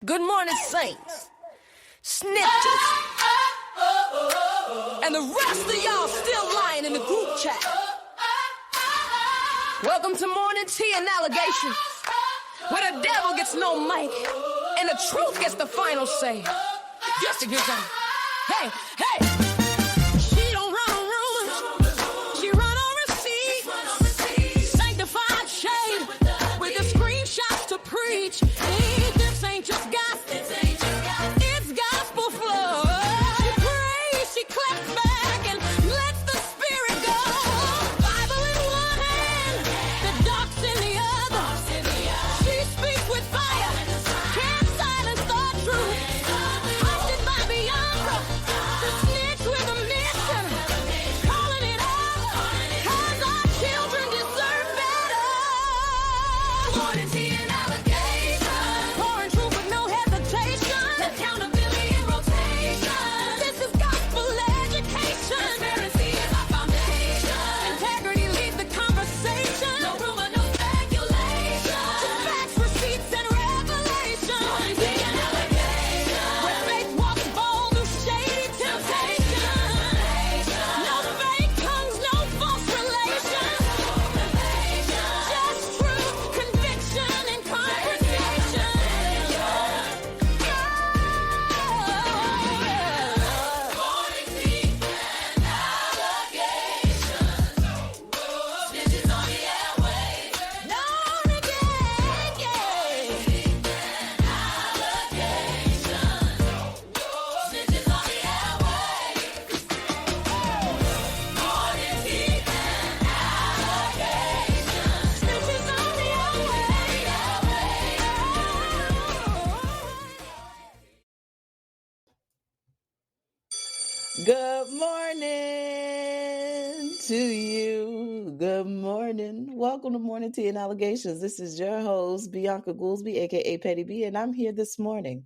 Good morning, saints, snitches, and the rest of y'all still lying in the group chat. Welcome to Morning Tea and Allegations, where the devil gets no mic and the truth gets the final say. Just to get some. Hey, hey. She don't run on rumors. She run on receipts. Sanctified shade with the screenshots to preach. This ain't just gospel. It's gospel flow. She prays, she claps back and lets the spirit go. Bible in one hand, the dark's in the other. She speaks with fire, can't silence the truth. Hosted by Bianca, the snitch with a mission. Calling it out, 'cause our children deserve better. Morning tea and allegations. Pouring truth with no hesitation. Accountability in rotation. This is gospel education. Transparency is our foundation. Integrity leads the conversation. No rumor, no speculation. Facts, receipts, and revelation. Morning tea and allegations. Where faith walks bold through shady temptation. No fake tongues, no false relations. Just truth, conviction, and conversation. Morning tea and allegations. Snitches on the airwaves. Known again, yeah. Snitches on the airwaves. Morning tea and allegations. Snitches on the airwaves. Good morning to you. Good morning. Welcome to Morning Tea and Allegations. This is your host, Bianca Goolsby, aka Petty B, and I'm here this morning.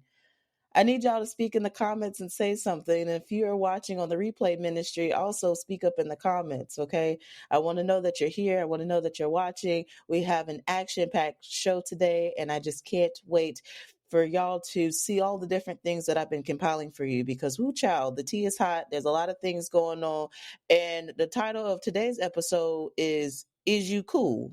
I need y'all to speak in the comments and say something. And if you are watching on the replay ministry, also speak up in the comments, okay? I want to know that you're here. I want to know that you're watching. We have an action-packed show today, and I just can't wait for y'all to see all the different things that I've been compiling for you because, whoo child, the tea is hot. There's a lot of things going on. And the title of today's episode is You Cool?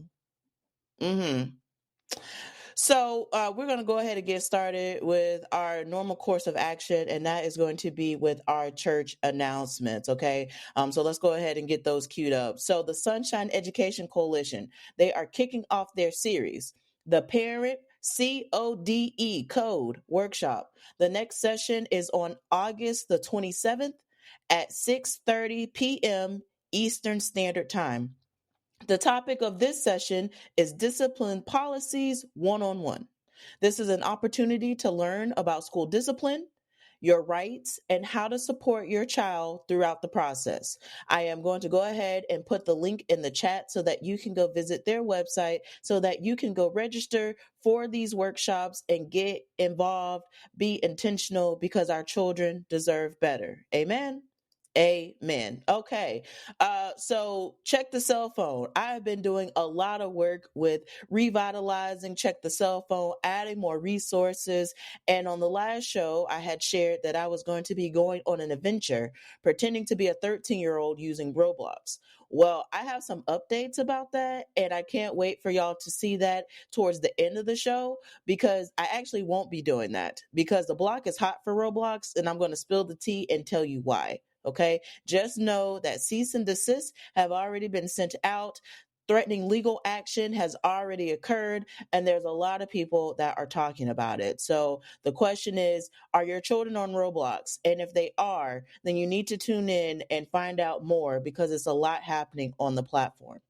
So we're going to go ahead and get started with our normal course of action, and that is going to be with our church announcements, okay? So let's go ahead and get those queued up. So the Sunshine Education Coalition, they are kicking off their series, the Parent Code Workshop. The next session is on August the 27th at 6:30 p.m. Eastern Standard Time. The topic of this session is Discipline Policies 101. This is an opportunity to learn about school discipline, your rights, and how to support your child throughout the process. I am going to go ahead and put the link in the chat so that you can go visit their website so that you can go register for these workshops and get involved, be intentional because our children deserve better. Amen. Amen. Okay. So check the cell phone. I have been doing a lot of work with revitalizing Check the Cell Phone, adding more resources. And on the last show, I had shared that I was going to be going on an adventure pretending to be a 13-year-old using Roblox. Well, I have some updates about that, and I can't wait for y'all to see that towards the end of the show because I actually won't be doing that because the block is hot for Roblox, and I'm going to spill the tea and tell you why. Okay, just know that cease and desist have already been sent out. Threatening legal action has already occurred, and there's a lot of people that are talking about it. So the question is, are your children on Roblox? And if they are, then you need to tune in and find out more because it's a lot happening on the platform.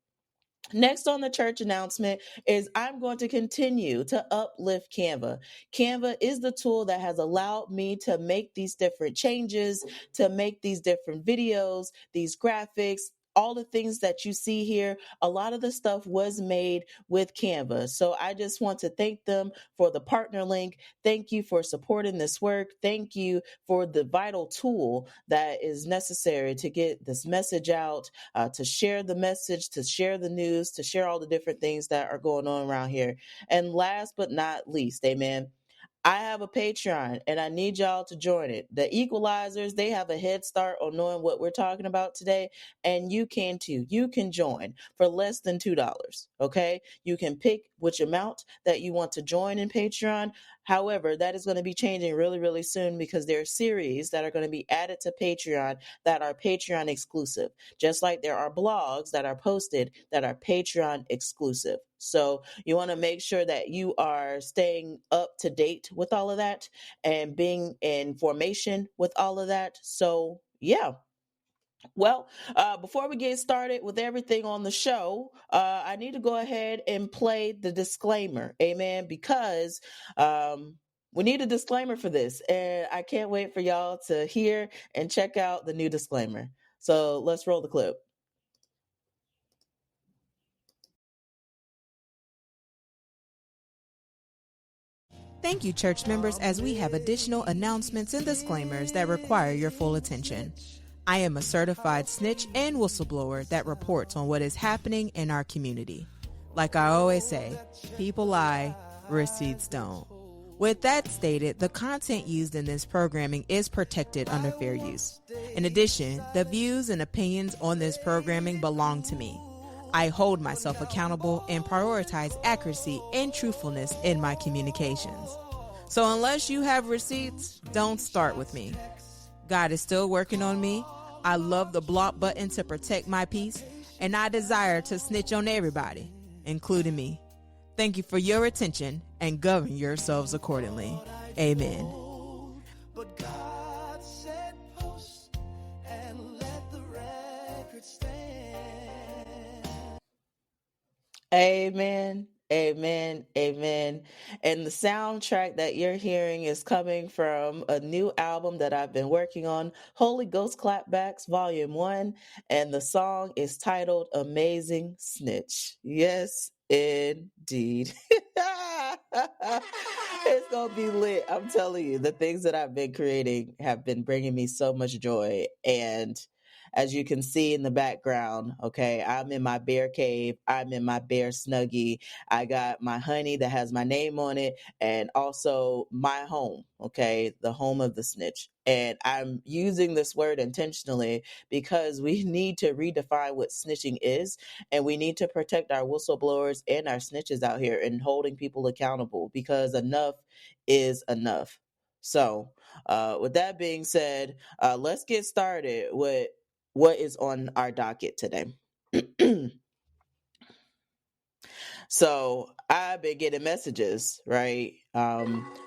Next on the church announcement is I'm going to continue to uplift Canva. Canva is the tool that has allowed me to make these different changes, to make these different videos, these graphics, all the things that you see here. A lot of the stuff was made with Canva. So I just want to thank them for the partner link. Thank you for supporting this work. Thank you for the vital tool that is necessary to get this message out, to share the message, to share the news, to share all the different things that are going on around here. And last but not least, amen, I have a Patreon and I need y'all to join it. The Equalizers, they have a head start on knowing what we're talking about today, and you can too. You can join for less than $2. Okay. You can pick which amount that you want to join in Patreon. However, that is going to be changing really, really soon because there are series that are going to be added to Patreon that are Patreon exclusive, just like there are blogs that are posted that are Patreon exclusive. So you want to make sure that you are staying up to date with all of that and being in formation with all of that. So, yeah. Well, before we get started with everything on the show, I need to go ahead and play the disclaimer. Amen. Because we need a disclaimer for this. And I can't wait for y'all to hear and check out the new disclaimer. So let's roll the clip. Thank you, church members, as we have additional announcements and disclaimers that require your full attention. I am a certified snitch and whistleblower that reports on what is happening in our community. Like I always say, people lie, receipts don't. With that stated, the content used in this programming is protected under fair use. In addition, the views and opinions on this programming belong to me. I hold myself accountable and prioritize accuracy and truthfulness in my communications. So unless you have receipts, don't start with me. God is still working on me. I love the block button to protect my peace, and I desire to snitch on everybody, including me. Thank you for your attention and govern yourselves accordingly. Amen. But God said post and let the record stand. Amen. Amen. Amen. And the soundtrack that you're hearing is coming from a new album that I've been working on, Holy Ghost Clapbacks Volume 1. And the song is titled Amazing Snitch. Yes, indeed. It's going to be lit. I'm telling you, the things that I've been creating have been bringing me so much joy. And as you can see in the background, okay, I'm in my bear cave. I'm in my bear snuggie. I got my honey that has my name on it and also my home, okay, the home of the snitch. And I'm using this word intentionally because we need to redefine what snitching is, and we need to protect our whistleblowers and our snitches out here and holding people accountable because enough is enough. So, with that being said, let's get started with what is on our docket today. So I've been getting messages, right?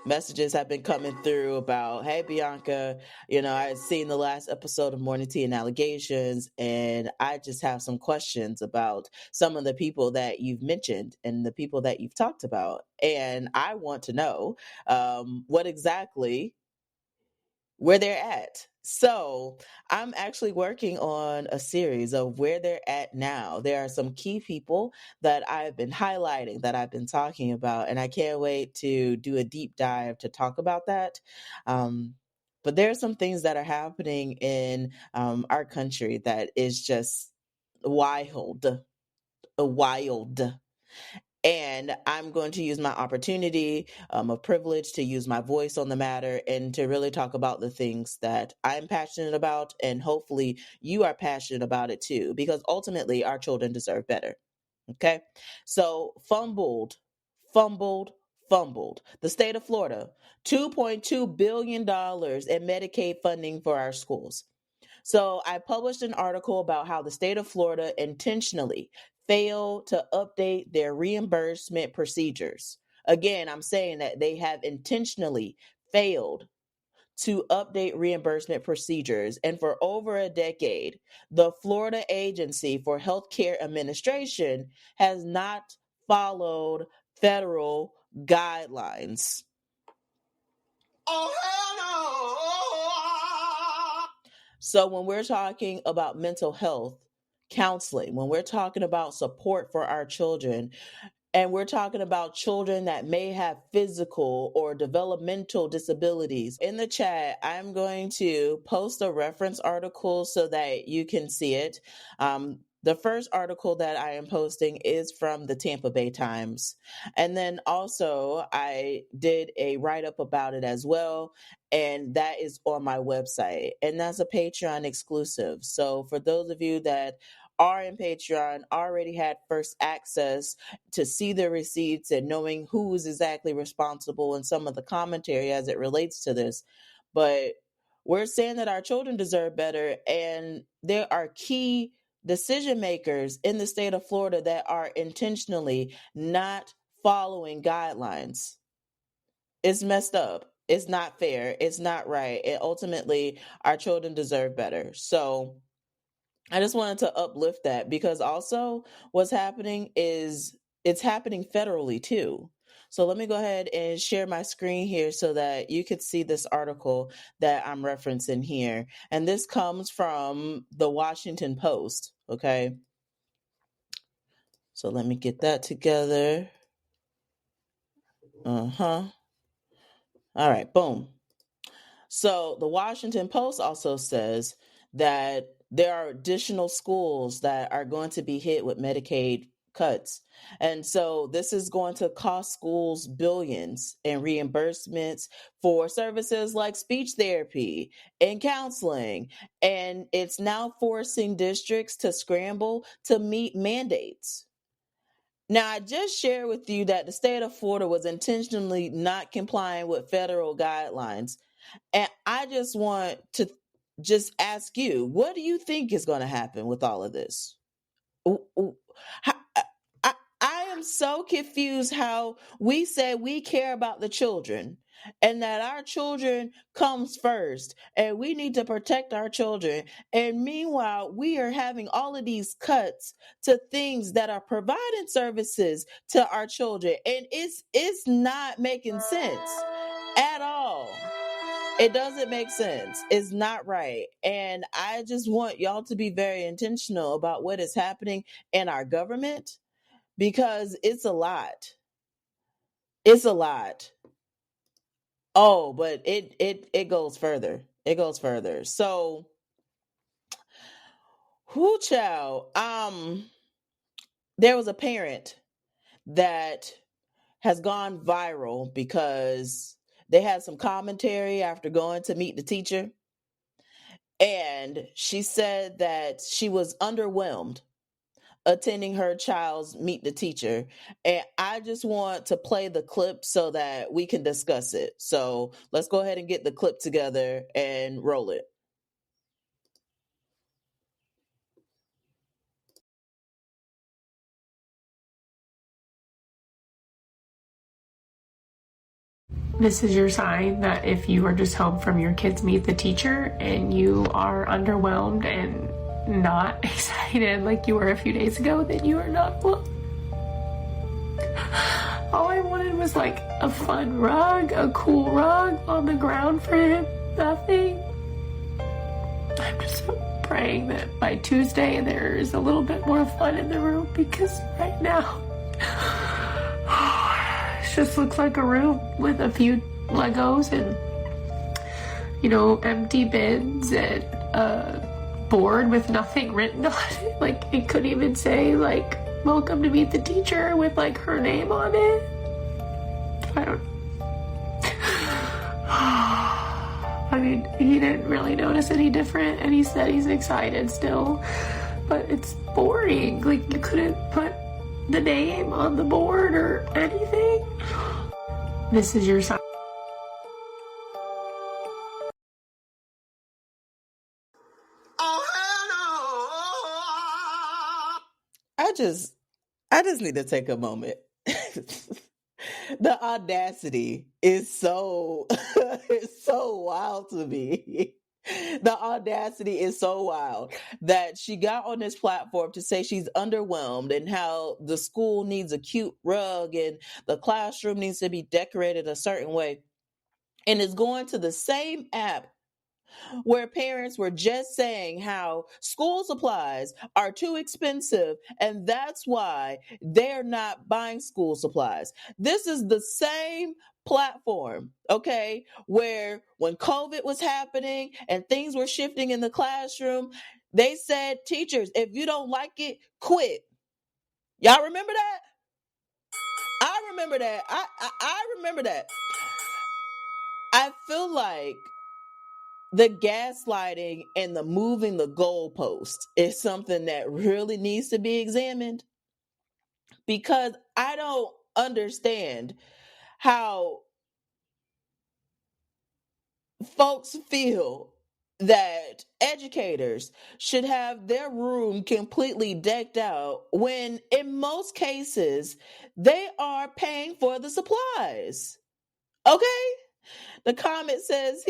Messages have been coming through about, hey, Bianca, I've seen the last episode of Morning Tea and Allegations, and I just have some questions about some of the people that you've mentioned and the people that you've talked about. And I want to know what exactly where they're at. So I'm actually working on a series of where they're at now. There are some key people that I've been highlighting, that I've been talking about, and I can't wait to do a deep dive to talk about that. But there are some things that are happening in our country that is just wild, wild. And I'm going to use my opportunity, a privilege to use my voice on the matter and to really talk about the things that I'm passionate about. And hopefully you are passionate about it too, because ultimately our children deserve better. Okay. So fumbled. The state of Florida, $2.2 billion in Medicaid funding for our schools. So I published an article about how the state of Florida intentionally failed to update their reimbursement procedures. Again, I'm saying that they have intentionally failed to update reimbursement procedures. And for over a decade, the Florida Agency for Healthcare Administration has not followed federal guidelines. Oh, hell no. So when we're talking about mental health counseling, when we're talking about support for our children, and we're talking about children that may have physical or developmental disabilities. In the chat, I'm going to post a reference article so that you can see it. The first article that I am posting is from the Tampa Bay Times. And then also I did a write-up about it as well. And that is on my website. And that's a Patreon exclusive. So for those of you that are in Patreon, already had first access to see the receipts and knowing who is exactly responsible and some of the commentary as it relates to this. But we're saying that our children deserve better. And there are key decision makers in the state of Florida that are intentionally not following guidelines. It's messed up. It's not fair. It's not right. And ultimately, our children deserve better. So I just wanted to uplift that, because also what's happening is it's happening federally too. So let me go ahead and share my screen here so that you could see this article that I'm referencing here. And this comes from the Washington Post. Okay. So let me get that together. All right. Boom. So the Washington Post also says that there are additional schools that are going to be hit with Medicaid cuts. And so this is going to cost schools billions in reimbursements for services like speech therapy and counseling. And it's now forcing districts to scramble to meet mandates. Now, I just shared with you that the state of Florida was intentionally not complying with federal guidelines. And I just want to just ask you, what do you think is going to happen with all of this? I am so confused how we say we care about the children and that our children comes first and we need to protect our children. And meanwhile, we are having all of these cuts to things that are providing services to our children. And it's not making sense at all. It doesn't make sense. It's not right. And I just want y'all to be very intentional about what is happening in our government, because it's a lot. It's a lot. Oh, but it goes further. It goes further. So, who child? There was a parent that has gone viral because they had some commentary after going to meet the teacher. And she said that she was underwhelmed attending her child's meet the teacher. And I just want to play the clip so that we can discuss it. So let's go ahead and get the clip together and roll it. This is your sign that if you are just home from your kids' meet the teacher and you are underwhelmed and not excited like you were a few days ago, then you are not well. All I wanted was like a fun rug, a cool rug on the ground for him. Nothing. I'm just praying that by Tuesday there's a little bit more fun in the room, because right now it just looks like a room with a few Legos and, empty bins and a board with nothing written on it. Like, it couldn't even say, like, welcome to meet the teacher with, like, her name on it. I don't... I mean, he didn't really notice any different, and he said he's excited still. But it's boring. Like, you couldn't put the name on the board or anything. This is your sign. I just need to take a moment. The audacity is so it's so wild to me. The audacity is so wild that she got on this platform to say she's underwhelmed and how the school needs a cute rug and the classroom needs to be decorated a certain way. And is going to the same app where parents were just saying how school supplies are too expensive and that's why they're not buying school supplies. This is the same platform, okay, where when COVID was happening and things were shifting in the classroom, They said, teachers, if you don't like it, quit. Y'all remember that? I remember that. I remember that. I feel like the gaslighting and the moving the goalpost is something that really needs to be examined, because I don't understand how folks feel that educators should have their room completely decked out when in most cases they are paying for the supplies. Okay? The comment says,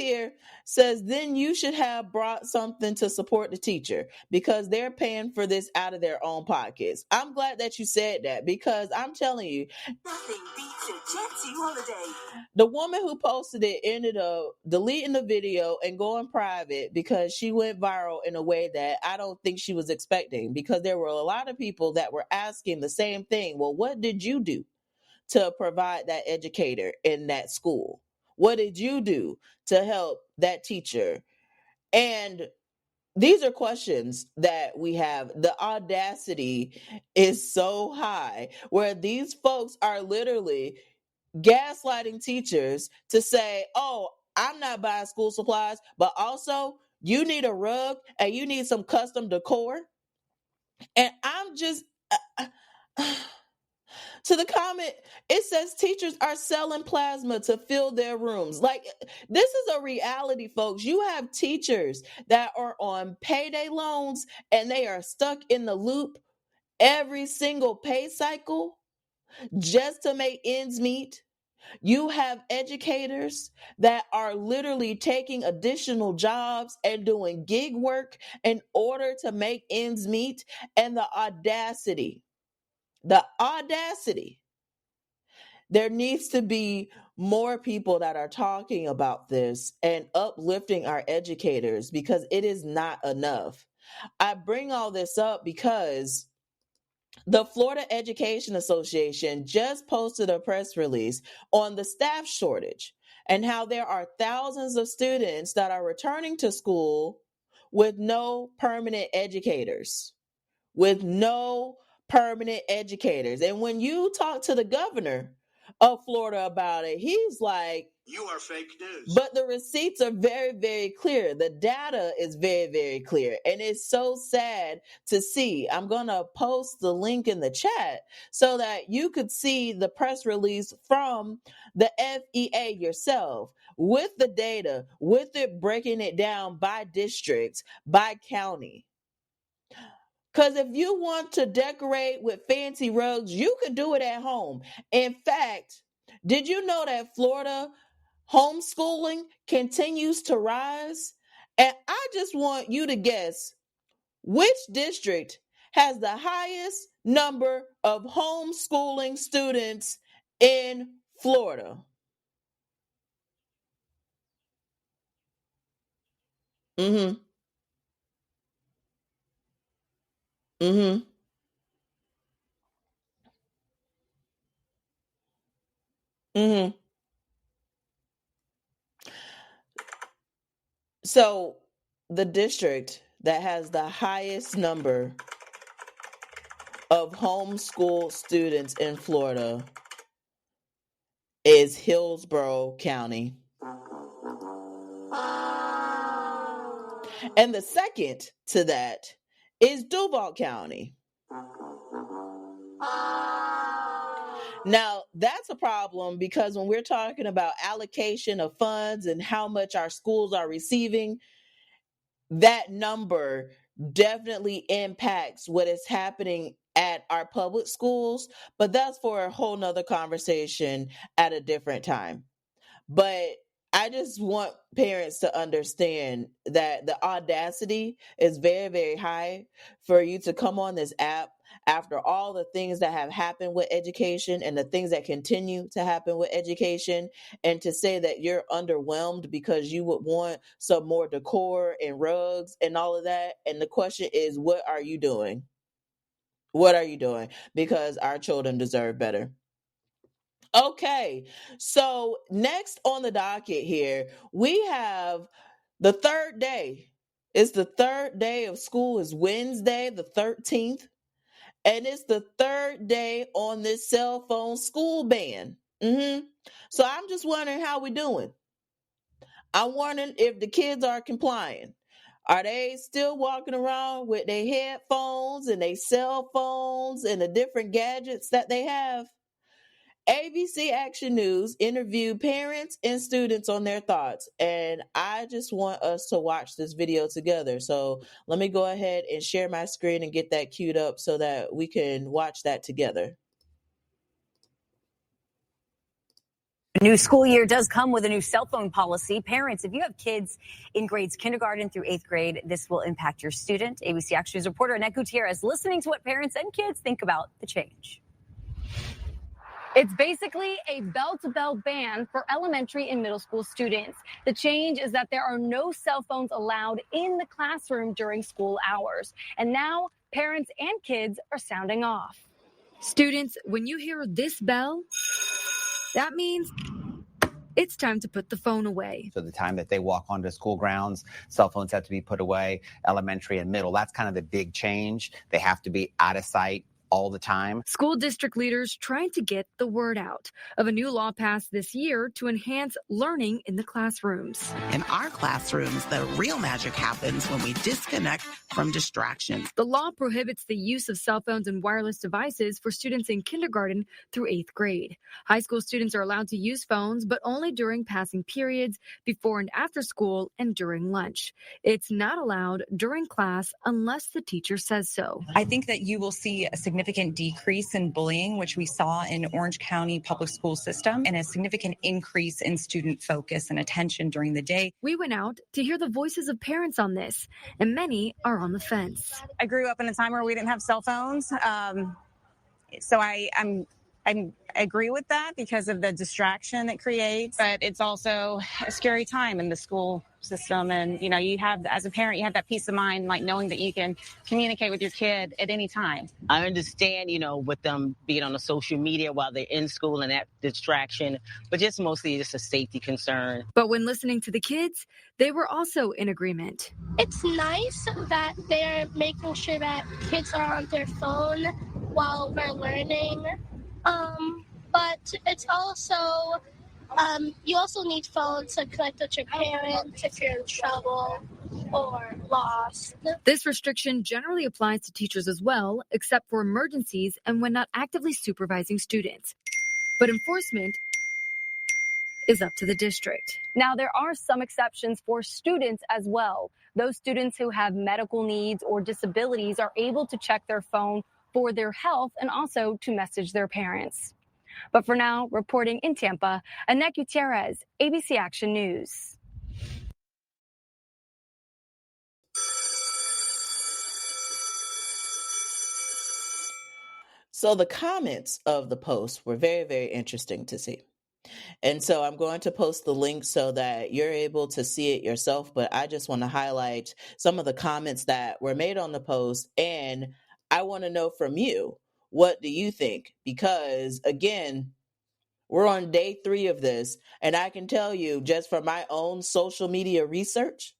then you should have brought something to support the teacher because they're paying for this out of their own pockets. I'm glad that you said that, because I'm telling you, nothing beats a Jet holiday. the woman who posted it ended up deleting the video and going private because she went viral in a way that I don't think she was expecting, because there were a lot of people that were asking the same thing. Well, what did you do to provide that educator in that school? What did you do to help that teacher? And these are questions that we have. The audacity is so high where these folks are literally gaslighting teachers to say, oh, I'm not buying school supplies, but also you need a rug and you need some custom decor. And I'm just... to the comment, it says teachers are selling plasma to fill their rooms. Like, this is a reality, folks. You have teachers that are on payday loans and they are stuck in the loop every single pay cycle just to make ends meet. You have educators that are literally taking additional jobs and doing gig work in order to make ends meet. And the audacity. There needs to be more people that are talking about this and uplifting our educators, because it is not enough. I bring all this up because the Florida Education Association just posted a press release on the staff shortage and how there are thousands of students that are returning to school with no permanent educators. And when you talk to the governor of Florida about it, he's like, You are fake news. but the receipts are very, very clear. The data is very, very clear. And it's so sad to see. I'm going to post the link in the chat so that you could see the press release from the FEA yourself with the data, with it breaking it down by district, by county. Because if you want to decorate with fancy rugs, you could do it at home. In fact, did you know that Florida homeschooling continues to rise? And I just want you to guess which district has the highest number of homeschooling students in Florida. Mm-hmm. Mm-hmm. Mm-hmm. So the district that has the highest number of homeschool students in Florida is Hillsboro County. And the second to that is Duval County. Now, that's a problem because when we're talking about allocation of funds and how much our schools are receiving, that number definitely impacts what is happening at our public schools. But that's for a whole nother conversation at a different time. But I just want parents to understand that the audacity is very, very high for you to come on this app after all the things that have happened with education and the things that continue to happen with education, and to say that you're underwhelmed because you would want some more decor and rugs and all of that. And the question is, what are you doing? What are you doing? Because our children deserve better. Okay, so next on the docket here, we have the third day It's the third day of school, is Wednesday, the 13th. And it's the third day on this cell phone school ban. So I'm just wondering how we're doing. I'm wondering if the kids are complying. Are they still walking around with their headphones and their cell phones and the different gadgets that they have? ABC Action News interviewed parents and students on their thoughts, and I just want us to watch this video together. So let me go ahead and share my screen and get that queued up so that we can watch that together. A new school year does come with a new cell phone policy. Parents, if you have kids in grades kindergarten through 8th grade, this will impact your student. ABC Action News reporter Annette Gutierrez listening to what parents and kids think about the change. It's basically a bell-to-bell ban for elementary and middle school students. The change is that there are no cell phones allowed in the classroom during school hours. And now parents and kids are sounding off. Students, when you hear this bell, that means it's time to put the phone away. So the time that they walk onto school grounds, cell phones have to be put away, elementary and middle. That's kind of the big change. They have to be out of sight all the time. School district leaders trying to get the word out of a new law passed this year to enhance learning in the classrooms. In our classrooms, the real magic happens when we disconnect from distractions. The law prohibits the use of cell phones and wireless devices for students in kindergarten through 8th grade. High school students are allowed to use phones, but only during passing periods, before and after school, and during lunch. It's not allowed during class unless the teacher says so. I think that you will see a significant decrease in bullying, which we saw in Orange County public school system, and a significant increase in student focus and attention during the day. We went out to hear the voices of parents on this, and many are on the fence. I grew up in a time where we didn't have cell phones, so I agree with that because of the distraction it creates, but it's also a scary time in the school system. And, you know, you have, as a parent, you have that peace of mind, like knowing that you can communicate with your kid at any time. I understand, you know, with them being on the social media while they're in school and that distraction, but just mostly just a safety concern. But when listening to the kids, they were also in agreement. It's nice that they're making sure that kids are on their phone while we're learning. But it's also, you also need phones to connect with your parents if you're in trouble or lost. This restriction generally applies to teachers as well, except for emergencies and when not actively supervising students. But enforcement is up to the district. Now, there are some exceptions for students as well. Those students who have medical needs or disabilities are able to check their phone for their health and also to message their parents. But for now, reporting in Tampa, Annette Gutierrez, ABC Action News. So the comments of the post were very, very interesting to see. And so I'm going to post the link so that you're able to see it yourself. But I just want to highlight some of the comments that were made on the post. And I want to know from you, what do you think? Because again, we're on day 3 of this. And I can tell you just from my own social media research,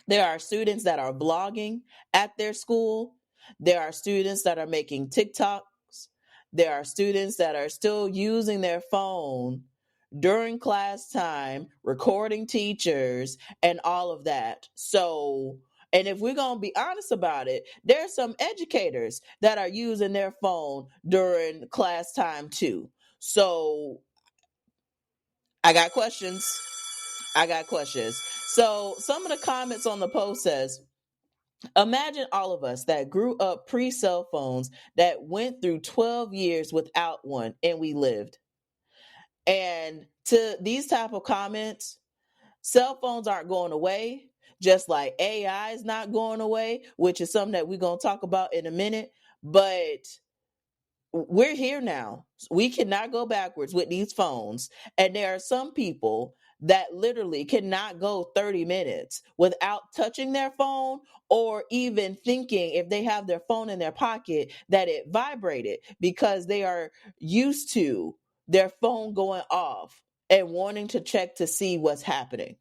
there are students that are blogging at their school. There are students that are making TikToks. There are students that are still using their phone during class time, recording teachers and all of that. So, and if we're going to be honest about it, there's some educators that are using their phone during class time too. So I got questions. So some of the comments on the post says, imagine all of us that grew up pre-cell phones that went through 12 years without one and we lived. And to these type of comments, cell phones aren't going away, just like AI is not going away, which is something that we're going to talk about in a minute. But we're here now. We cannot go backwards with these phones. And there are some people that literally cannot go 30 minutes without touching their phone or even thinking if they have their phone in their pocket that it vibrated because they are used to their phone going off and wanting to check to see what's happening.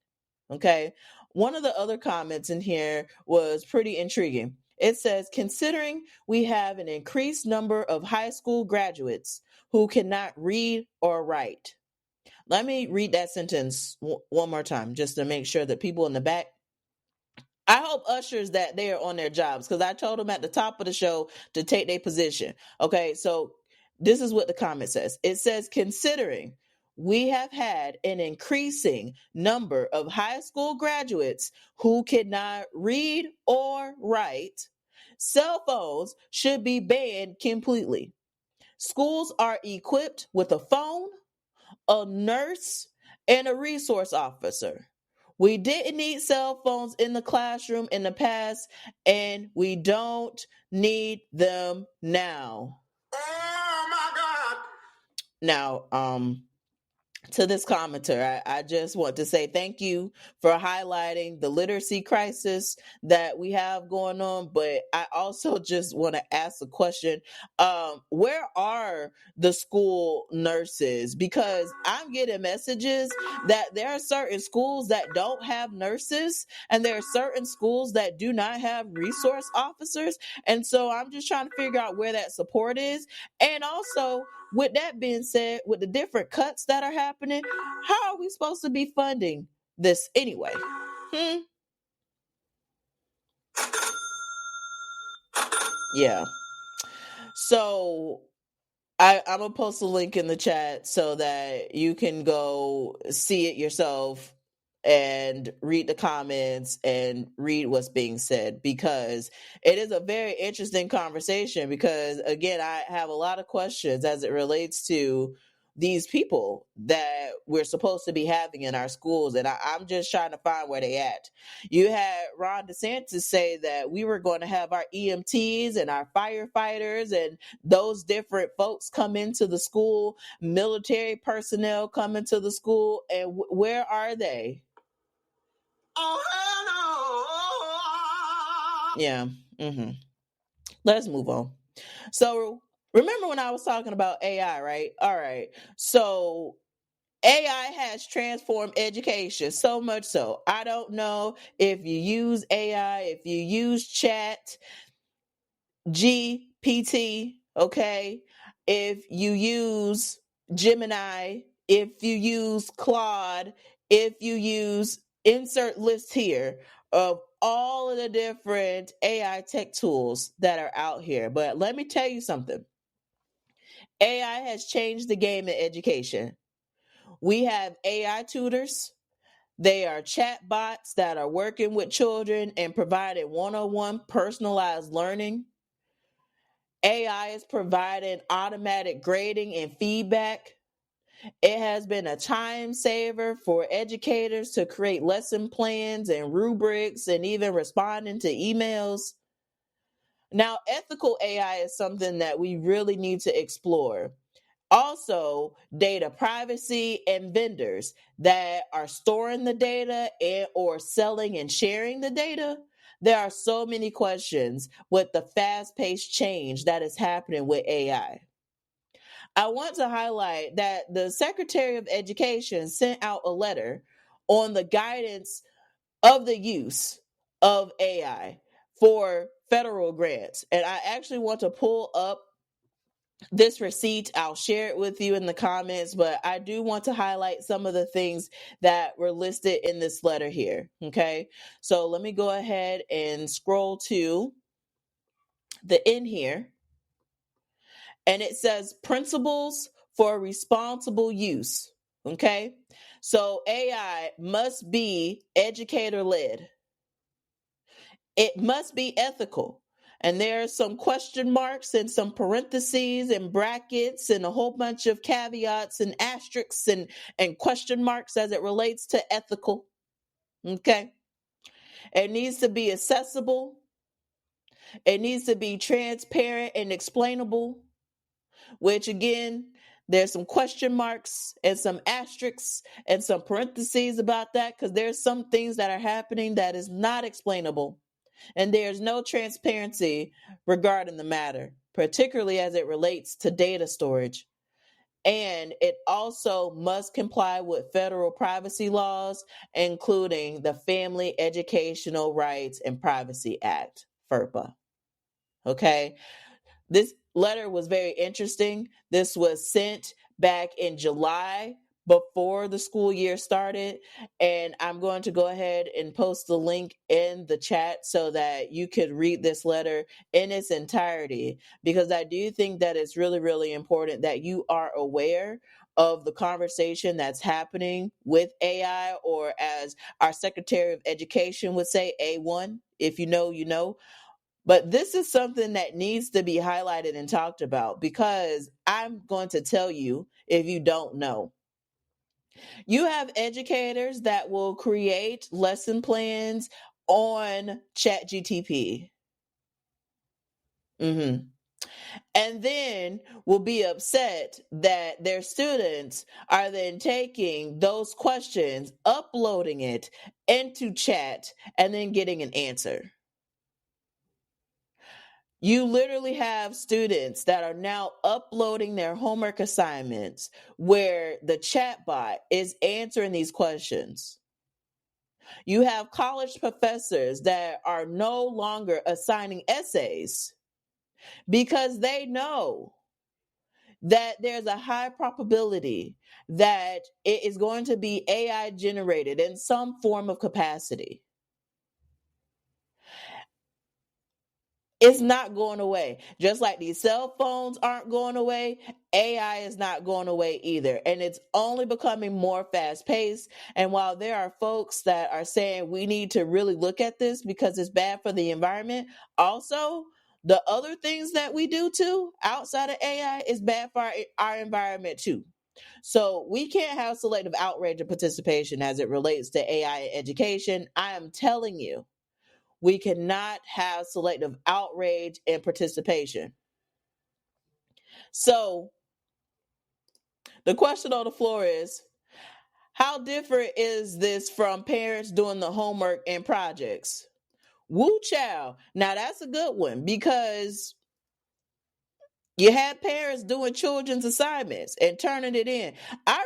Okay. one of the other comments in here was pretty intriguing. It says, considering we have an increased number of high school graduates who cannot read or write. Let me read that sentence one more time just to make sure that people in the back, I hope ushers that they are on their jobs, because I told them at the top of the show to take their position. Okay, so this is what the comment says. It says, considering we have had an increasing number of high school graduates who cannot read or write, cell phones should be banned completely. Schools are equipped with a phone, a nurse, and a resource officer. We didn't need cell phones in the classroom in the past, and we don't need them now. Oh my God. Now, to this commenter, I just want to say thank you for highlighting the literacy crisis that we have going on. But I also just want to ask a question. Where are the school nurses? Because I'm getting messages that there are certain schools that don't have nurses, and there are certain schools that do not have resource officers. And so I'm just trying to figure out where that support is. And also, with that being said, with the different cuts that are happening, how are we supposed to be funding this anyway? Yeah. So I'm going to post a link in the chat so that you can go see it yourself and read the comments and read what's being said, because it is a very interesting conversation. Because again, I have a lot of questions as it relates to these people that we're supposed to be having in our schools. And I'm just trying to find where they at. You had Ron DeSantis say that we were going to have our EMTs and our firefighters and those different folks come into the school, military personnel come into the school. And where are they? Yeah. Let's move on. So remember when I was talking about AI, right? All right. So AI has transformed education so much so. I don't know if you use AI, if you use Chat GPT, okay? If you use Gemini, if you use Claude, if you use insert list here of all of the different AI tech tools that are out here. But let me tell you something. AI has changed the game in education. We have AI tutors. They are chat bots that are working with children and providing one-on-one personalized learning. AI is providing automatic grading and feedback. It has been a time saver for educators to create lesson plans and rubrics and even responding to emails. Now, ethical AI is something that we really need to explore. Also, data privacy and vendors that are storing the data and or selling and sharing the data. There are so many questions with the fast-paced change that is happening with AI. I want to highlight that the Secretary of Education sent out a letter on the guidance of the use of AI for federal grants. And I actually want to pull up this receipt. I'll share it with you in the comments, but I do want to highlight some of the things that were listed in this letter here. Okay, so let me go ahead and scroll to the end here. And it says principles for responsible use. Okay, so AI must be educator led. It must be ethical. And there are some question marks and some parentheses and brackets and a whole bunch of caveats and asterisks and question marks as it relates to ethical. Okay. It needs to be accessible. It needs to be transparent and explainable, which again, there's some question marks and some asterisks and some parentheses about that, because there's some things that are happening that is not explainable. And there's no transparency regarding the matter, particularly as it relates to data storage. And it also must comply with federal privacy laws, including the Family Educational Rights and Privacy Act, FERPA. Okay. This letter was very interesting. This was sent back in July before the school year started. And I'm going to go ahead and post the link in the chat so that you could read this letter in its entirety, because I do think that it's really, really important that you are aware of the conversation that's happening with AI, or as our Secretary of Education would say, A1. If you know, you know. But this is something that needs to be highlighted and talked about, because I'm going to tell you, if you don't know, you have educators that will create lesson plans on ChatGTP. And then will be upset that their students are then taking those questions, uploading it into chat, and then getting an answer. You literally have students that are now uploading their homework assignments where the chatbot is answering these questions. You have college professors that are no longer assigning essays because they know that there's a high probability that it is going to be AI generated in some form of capacity. It's not going away. Just like these cell phones aren't going away, AI is not going away either. And it's only becoming more fast paced. And while there are folks that are saying we need to really look at this because it's bad for the environment, also the other things that we do too outside of AI is bad for our environment too. So we can't have selective outrage and participation as it relates to AI in education. I am telling you, we cannot have selective outrage and participation. So the question on the floor is, how different is this from parents doing the homework and projects? Woo child. Now that's a good one, because you had parents doing children's assignments and turning it in. I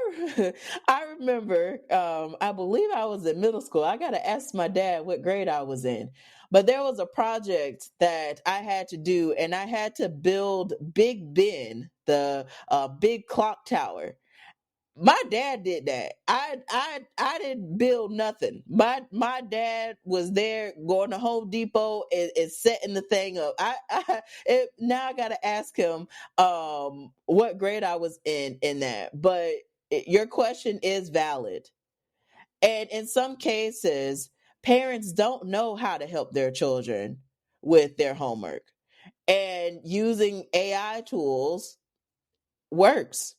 remember, I believe I was in middle school. I got to ask my dad what grade I was in. But there was a project that I had to do, and I had to build Big Ben, the big clock tower. My dad did that. I didn't build nothing. My dad was there going to Home Depot and setting the thing up. Now I got to ask him what grade I was in that. But your question is valid. And in some cases, parents don't know how to help their children with their homework. And using AI tools works.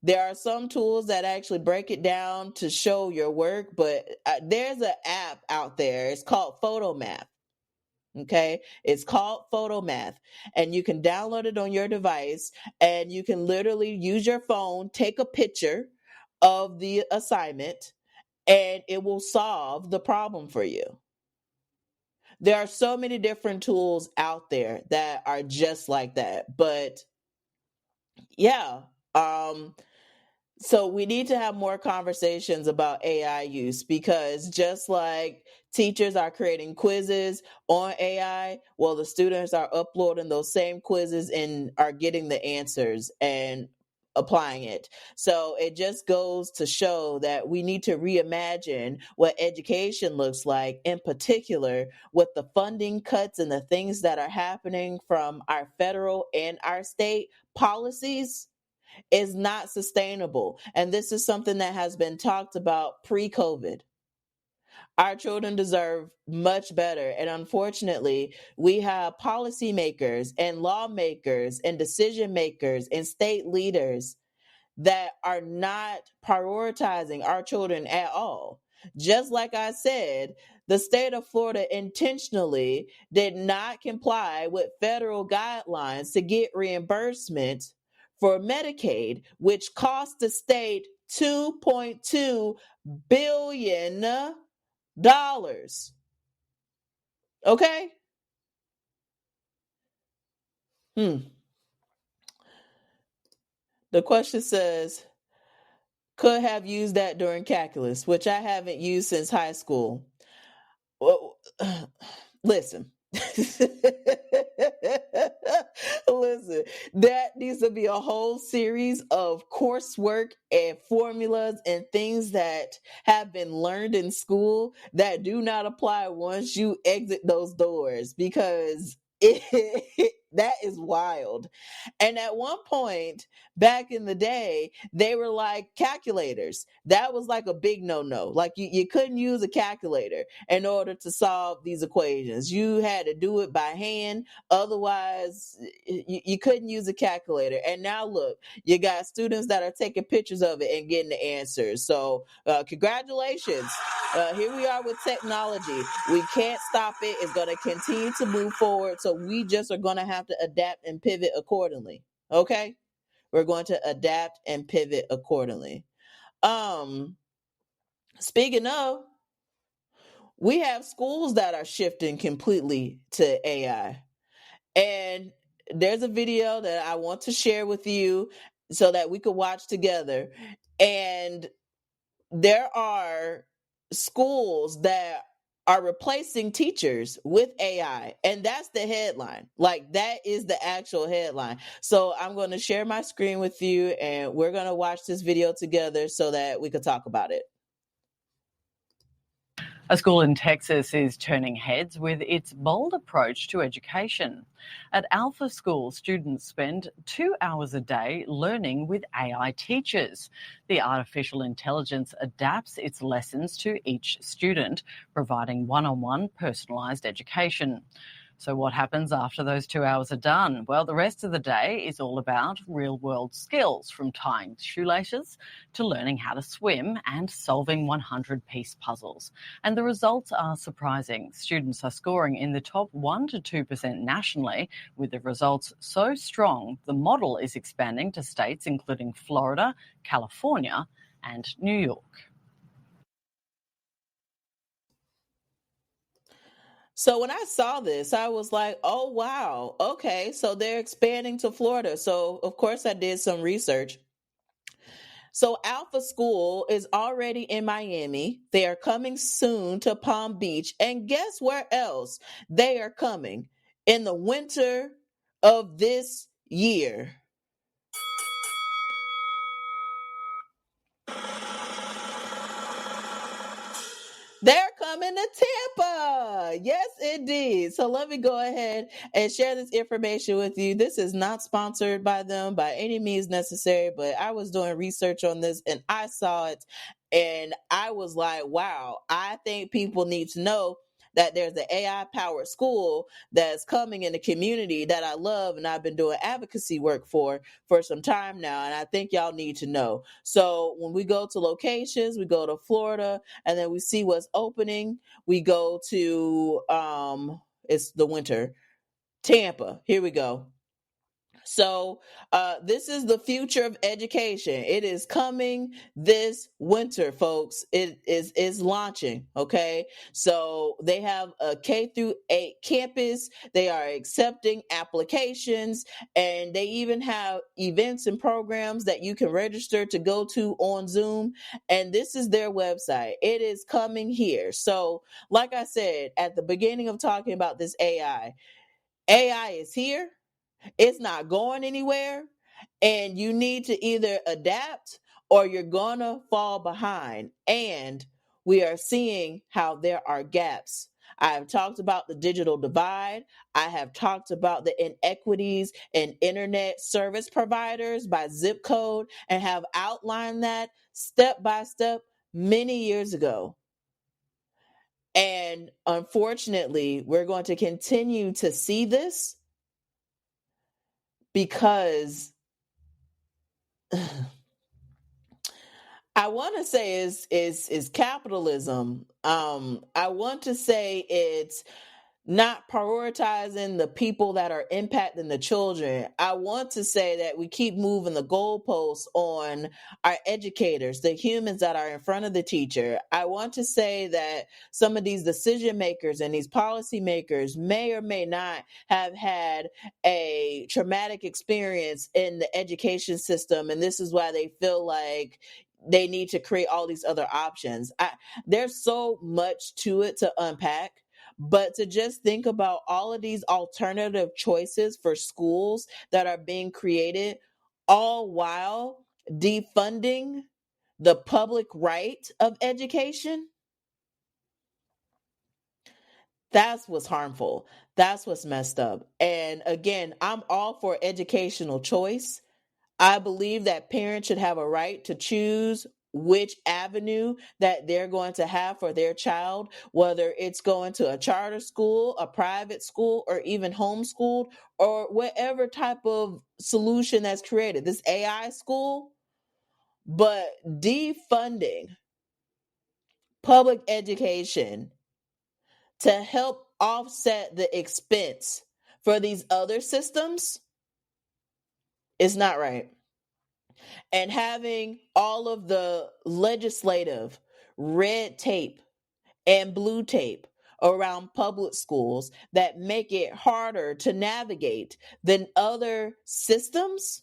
There are some tools that actually break it down to show your work, but there's an app out there. It's called PhotoMath. Okay. It's called PhotoMath, and you can download it on your device, and you can literally use your phone, take a picture of the assignment, and it will solve the problem for you. There are so many different tools out there that are just like that. But yeah, so we need to have more conversations about AI use, because just like teachers are creating quizzes on AI, well, the students are uploading those same quizzes and are getting the answers and applying it. So it just goes to show that we need to reimagine what education looks like, in particular with the funding cuts and the things that are happening from our federal and our state policies. Is not sustainable. And this is something that has been talked about pre-COVID. Our children deserve much better. And unfortunately, we have policymakers and lawmakers and decision makers and state leaders that are not prioritizing our children at all. Just like I said, the state of Florida intentionally did not comply with federal guidelines to get reimbursement for Medicaid, which cost the state $2.2 billion. Okay? The question says, could have used that during calculus, which I haven't used since high school. Well, listen. Listen, that needs to be a whole series of coursework and formulas and things that have been learned in school that do not apply once you exit those doors, because that is wild. And at one point back in the day, they were like calculators. That was like a big no-no. Like you couldn't use a calculator in order to solve these equations. You had to do it by hand. Otherwise, you couldn't use a calculator. And now look, you got students that are taking pictures of it and getting the answers. So congratulations. Here we are with technology. We can't stop it. It's going to continue to move forward. So we just are going to have to adapt and pivot accordingly. Okay? We're going to adapt and pivot accordingly. Speaking of, we have schools that are shifting completely to AI. And there's a video that I want to share with you so that we could watch together. And there are schools that are replacing teachers with AI. And that's the headline. Like, that is the actual headline. So I'm going to share my screen with you, and we're going to watch this video together so that we could talk about it. A school in Texas is turning heads with its bold approach to education. At Alpha School, students spend 2 hours a day learning with AI teachers. The artificial intelligence adapts its lessons to each student, providing one-on-one personalised education. So what happens after those 2 hours are done? Well, the rest of the day is all about real-world skills, from tying shoelaces to learning how to swim and solving 100-piece puzzles. And the results are surprising. Students are scoring in the top 1 to 2% nationally, with the results so strong, the model is expanding to states including Florida, California, and New York. So when I saw this, I was like, oh, wow. Okay, so they're expanding to Florida. So, of course, I did some research. So Alpha School is already in Miami. They are coming soon to Palm Beach. And guess where else they are coming? In the winter of this year. They're coming to Tampa. Yes, indeed. So let me go ahead and share this information with you. This is not sponsored by them by any means necessary, but I was doing research on this and I saw it and I was like, wow, I think people need to know that there's an AI-powered school that's coming in the community that I love and I've been doing advocacy work for some time now, and I think y'all need to know. So when we go to locations, we go to Florida, and then we see what's opening. We go to, it's the winter, Tampa. Here we go. So this is the future of education. It is coming this winter, folks. It is launching. Okay. So they have a K-8 campus. They are accepting applications, and they even have events and programs that you can register to go to on Zoom. And this is their website. It is coming here. So like I said, at the beginning of talking about this AI is here. It's not going anywhere, and you need to either adapt or you're going to fall behind. And we are seeing how there are gaps. I have talked about the digital divide. I have talked about the inequities in internet service providers by zip code and have outlined that step by step many years ago. And unfortunately, we're going to continue to see this because I want to say is capitalism. I want to say it's not prioritizing the people that are impacting the children. I want to say that we keep moving the goalposts on our educators, the humans that are in front of the teacher. I want to say that some of these decision makers and these policy makers may or may not have had a traumatic experience in the education system, and this is why they feel like they need to create all these other options. There's so much to it to unpack. But to just think about all of these alternative choices for schools that are being created, all while defunding the public right of education, that's what's harmful. That's what's messed up. And again, I'm all for educational choice. I believe that parents should have a right to choose which avenue that they're going to have for their child, whether it's going to a charter school, a private school, or even homeschooled, or whatever type of solution that's created. This AI school, but defunding public education to help offset the expense for these other systems is not right. And having all of the legislative red tape and blue tape around public schools that make it harder to navigate than other systems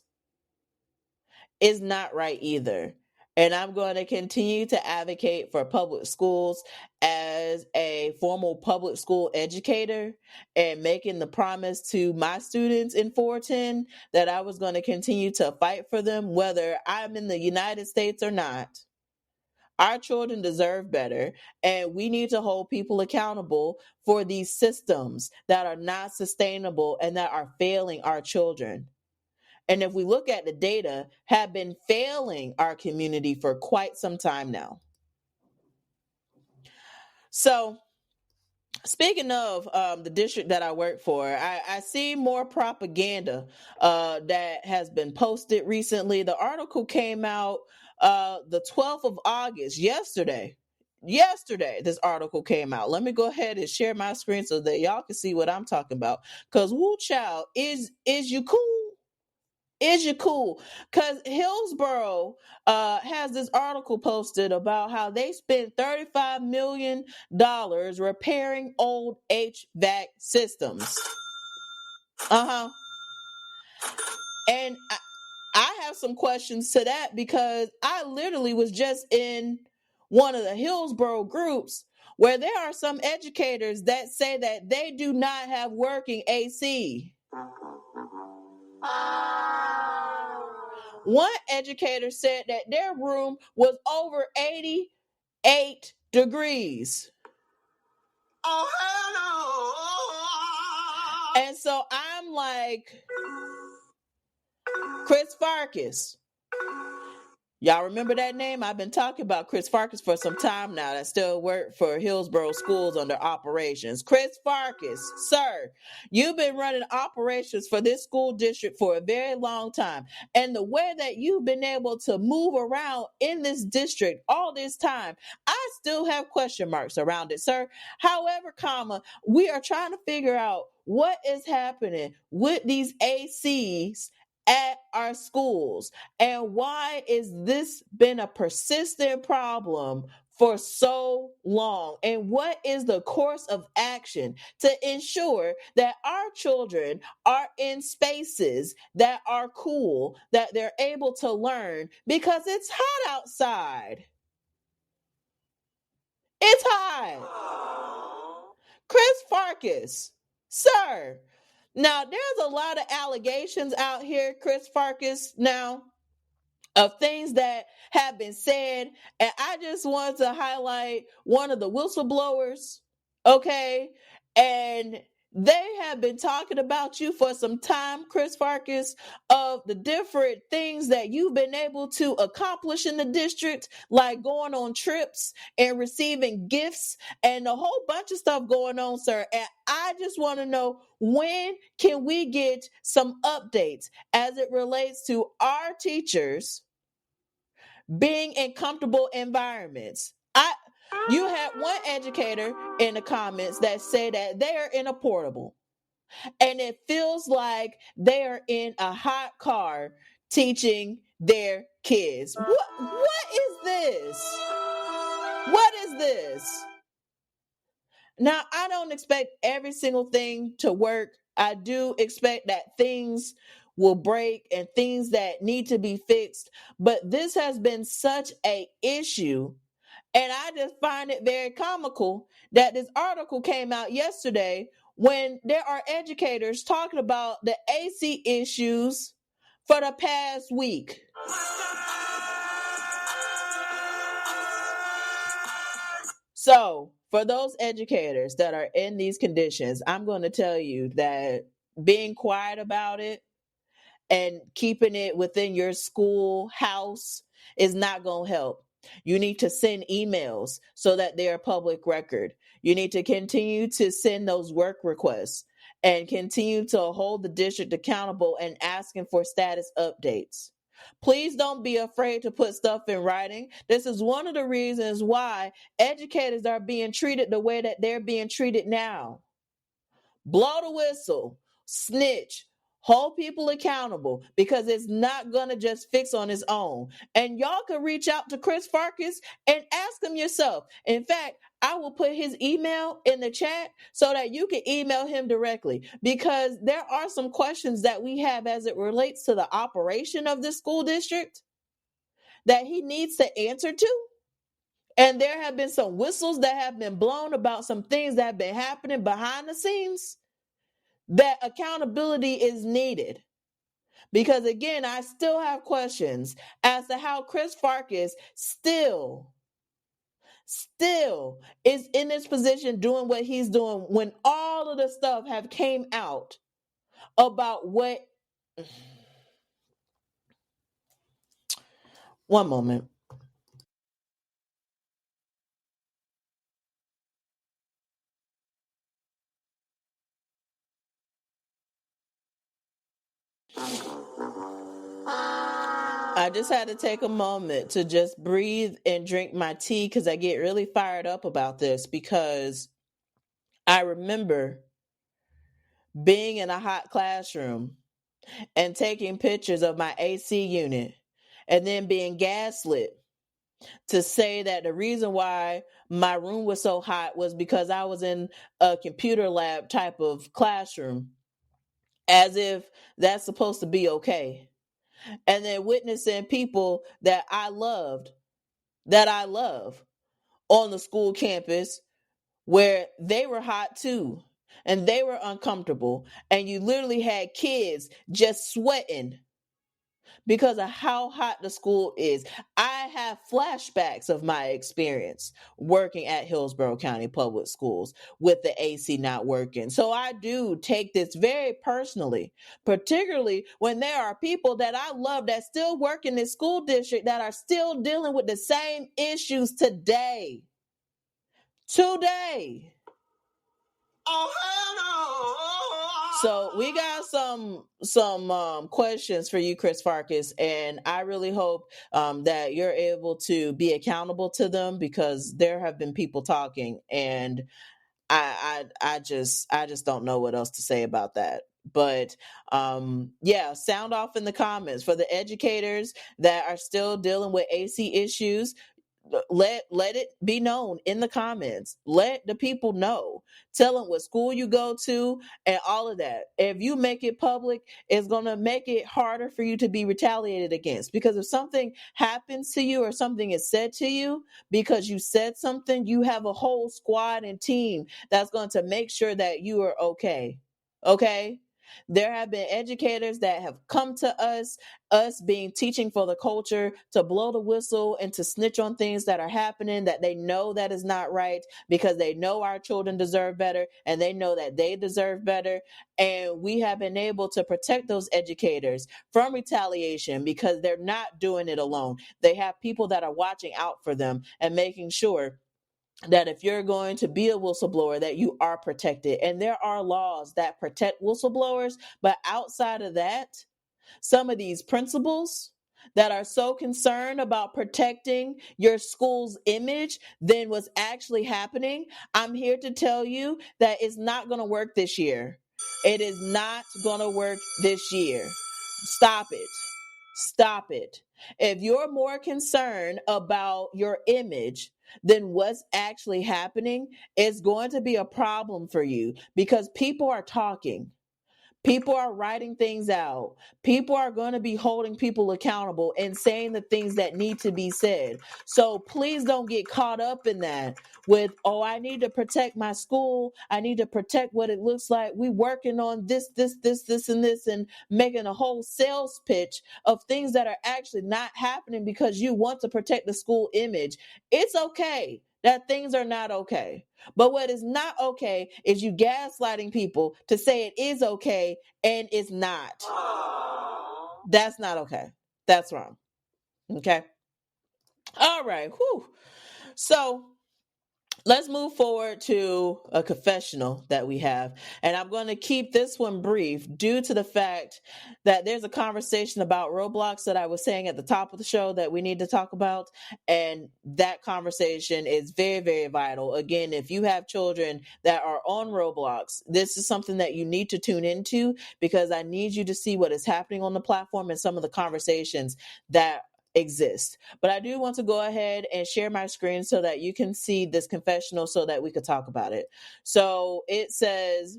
is not right either. And I'm going to continue to advocate for public schools as a formal public school educator, and making the promise to my students in 410 that I was going to continue to fight for them, whether I'm in the United States or not. Our children deserve better, and we need to hold people accountable for these systems that are not sustainable and that are failing our children. And if we look at the data, have been failing our community for quite some time now. So speaking of the district that I work for, I see more propaganda that has been posted recently. The article came out the 12th of August, yesterday. This article came out. Let me go ahead and share my screen so that y'all can see what I'm talking about. Because woo child, is you cool? Is you cool? Because Hillsboro has this article posted about how they spent $35 million repairing old HVAC systems. And I have some questions to that, because I literally was just in one of the Hillsboro groups where there are some educators that say that they do not have working AC. One educator said that their room was over 88 degrees. Oh, hell no. And so I'm like, Chris Farkas. Y'all remember that name? I've been talking about Chris Farkas for some time now, that still work for Hillsboro Schools under operations. Chris Farkas, sir, you've been running operations for this school district for a very long time. And the way that you've been able to move around in this district all this time, I still have question marks around it, sir. However, we are trying to figure out what is happening with these ACs at our schools, and why is this been a persistent problem for so long, and what is the course of action to ensure that our children are in spaces that are cool, that they're able to learn, because it's hot outside. It's hot. Chris Farkas, sir. Now, there's a lot of allegations out here, Chris Farkas, now, of things that have been said. And I just want to highlight one of the whistleblowers, okay? And they have been talking about you for some time, Chris Farkas, of the different things that you've been able to accomplish in the district, like going on trips and receiving gifts and a whole bunch of stuff going on, sir. And I just want to know, when can we get some updates as it relates to our teachers being in comfortable environments? You had one educator in the comments that say that they are in a portable and it feels like they are in a hot car teaching their kids. What is this? What is this? Now, I don't expect every single thing to work. I do expect that things will break and things that need to be fixed. But this has been such an issue. And I just find it very comical that this article came out yesterday when there are educators talking about the AC issues for the past week. So, for those educators that are in these conditions, I'm going to tell you that being quiet about it and keeping it within your school house is not going to help. You need to send emails so that they're public record. You need to continue to send those work requests and continue to hold the district accountable and asking for status updates. Please don't be afraid to put stuff in writing. This is one of the reasons why educators are being treated the way that they're being treated now. Blow the whistle, snitch, hold people accountable, because it's not going to just fix on its own. And y'all can reach out to Chris Farkas and ask him yourself. In fact, I will put his email in the chat so that you can email him directly, because there are some questions that we have as it relates to the operation of the school district that he needs to answer to. And there have been some whistles that have been blown about some things that have been happening behind the scenes that accountability is needed. Because again, I still have questions as to how Chris Farkas still is in this position doing what he's doing when all of the stuff have came out about what... One moment. I just had to take a moment to just breathe and drink my tea because I get really fired up about this, because I remember being in a hot classroom and taking pictures of my AC unit and then being gaslit to say that the reason why my room was so hot was because I was in a computer lab type of classroom, as if that's supposed to be okay. And then witnessing people that I love on the school campus where they were hot too and they were uncomfortable, and you literally had kids just sweating because of how hot the school is. I have flashbacks of my experience working at Hillsboro County Public Schools with the AC not working. So I do take this very personally, particularly when there are people that I love that still work in this school district that are still dealing with the same issues today. So we got some questions for you, Chris Farkas, and I really hope that you're able to be accountable to them, because there have been people talking, and I just don't know what else to say about that. But yeah, sound off in the comments for the educators that are still dealing with AC issues. Let it be known in the comments. Let the people know. Tell them what school you go to and all of that. If you make it public, it's going to make it harder for you to be retaliated against. Because if something happens to you or something is said to you because you said something, you have a whole squad and team that's going to make sure that you are okay. Okay? There have been educators that have come to us being teaching for the culture, to blow the whistle and to snitch on things that are happening that they know that is not right, because they know our children deserve better and they know that they deserve better. And we have been able to protect those educators from retaliation because they're not doing it alone. They have people that are watching out for them and making sure that if you're going to be a whistleblower, that you are protected. And there are laws that protect whistleblowers, but outside of that, some of these principals that are so concerned about protecting your school's image than what's actually happening, I'm here to tell you that it's not going to work this year. It is not going to work this year. Stop it. Stop it. If you're more concerned about your image than what's actually happening, it's going to be a problem for you because people are talking. People are writing things out. People are going to be holding people accountable and saying the things that need to be said. So please don't get caught up in that with, oh, I need to protect my school. I need to protect what it looks like. We working on this, and this, and making a whole sales pitch of things that are actually not happening because you want to protect the school image. It's okay that things are not okay. But what is not okay is you gaslighting people to say it is okay and it's not. That's not okay. That's wrong. Okay. All right. Whew. So let's move forward to a confessional that we have. And I'm going to keep this one brief due to the fact that there's a conversation about Roblox that I was saying at the top of the show that we need to talk about. And that conversation is very, very vital. Again, if you have children that are on Roblox, this is something that you need to tune into because I need you to see what is happening on the platform and some of the conversations that exist. But I do want to go ahead and share my screen so that you can see this confessional so that we could talk about it. So it says,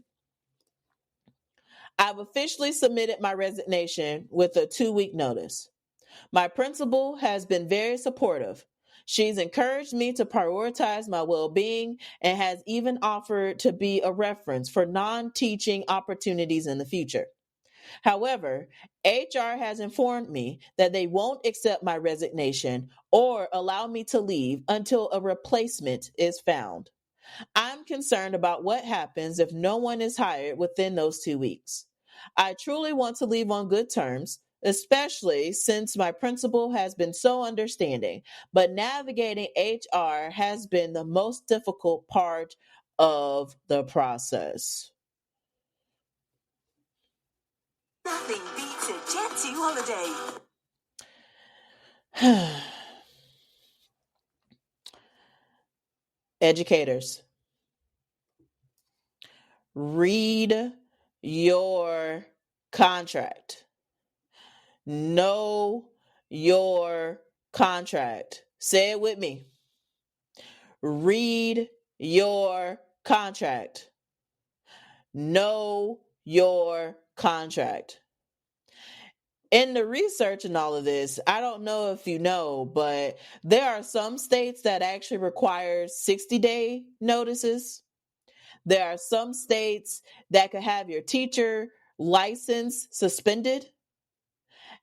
I've officially submitted my resignation with a 2-week notice. My principal has been very supportive. She's encouraged me to prioritize my well-being and has even offered to be a reference for non-teaching opportunities in the future. However, HR has informed me that they won't accept my resignation or allow me to leave until a replacement is found. I'm concerned about what happens if no one is hired within those 2 weeks. I truly want to leave on good terms, especially since my principal has been so understanding, but navigating HR has been the most difficult part of the process. Nothing beats a Jet2 holiday. Educators, read your contract. Know your contract. Say it with me. Read your contract. Know your contract. In the research and all of this, I don't know if you know, but there are some states that actually require 60-day notices. There are some states that could have your teacher license suspended.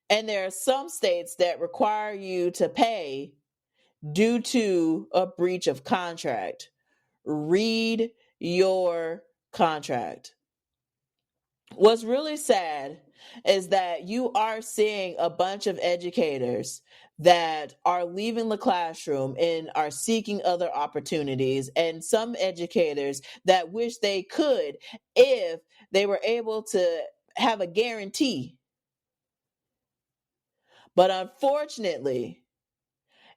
And there are some states that require you to pay due to a breach of contract. Read your contract. What's really sad is that you are seeing a bunch of educators that are leaving the classroom and are seeking other opportunities, and some educators that wish they could if they were able to have a guarantee. But unfortunately,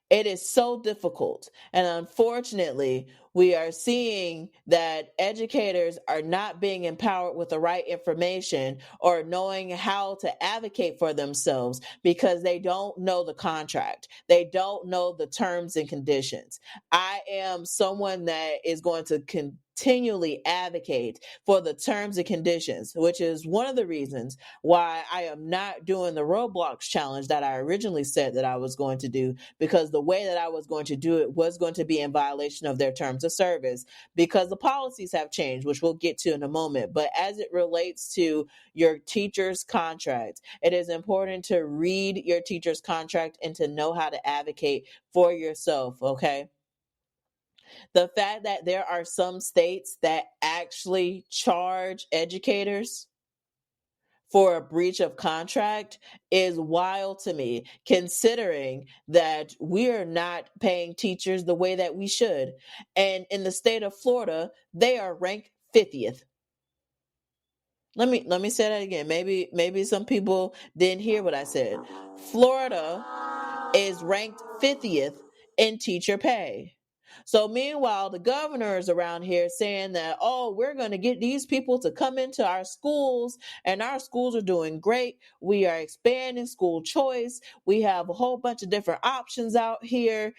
it is so difficult. And unfortunately, we are seeing that educators are not being empowered with the right information or knowing how to advocate for themselves because they don't know the contract. They don't know the terms and conditions. I am someone that is going to continually advocate for the terms and conditions, which is one of the reasons why I am not doing the Roblox challenge that I originally said that I was going to do, because the way that I was going to do it was going to be in violation of their terms of service because the policies have changed, which we'll get to in a moment. But as it relates to your teacher's contract, it is important to read your teacher's contract and to know how to advocate for yourself, okay? The fact that there are some states that actually charge educators for a breach of contract is wild to me, considering that we're not paying teachers the way that we should. And in the state of Florida, they are ranked 50th. Let me say that again. Maybe some people didn't hear what I said. Florida is ranked 50th in teacher pay. So meanwhile, the governor is around here saying that, oh, we're going to get these people to come into our schools, and our schools are doing great. We are expanding school choice. We have a whole bunch of different options out here.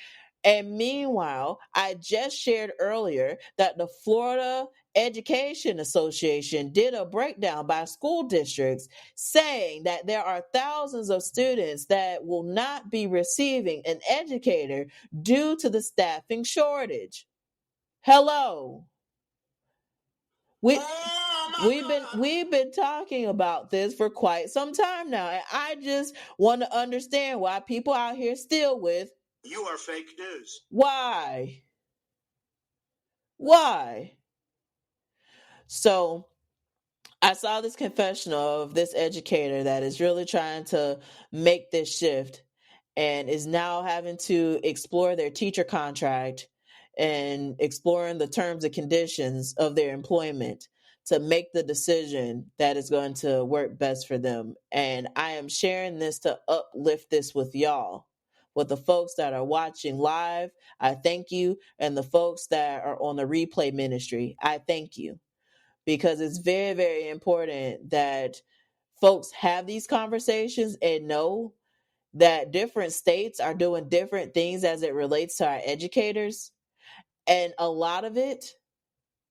And meanwhile, I just shared earlier that the Florida Education Association did a breakdown by school districts saying that there are thousands of students that will not be receiving an educator due to the staffing shortage. Hello. We've been talking about this for quite some time now, and I just want to understand why people out here still with You are fake news. Why? So I saw this confessional of this educator that is really trying to make this shift and is now having to explore their teacher contract and exploring the terms and conditions of their employment to make the decision that is going to work best for them. And I am sharing this to uplift this with y'all. With the folks that are watching live, I thank you. And the folks that are on the replay ministry, I thank you. Because it's very, very important that folks have these conversations and know that different states are doing different things as it relates to our educators. And a lot of it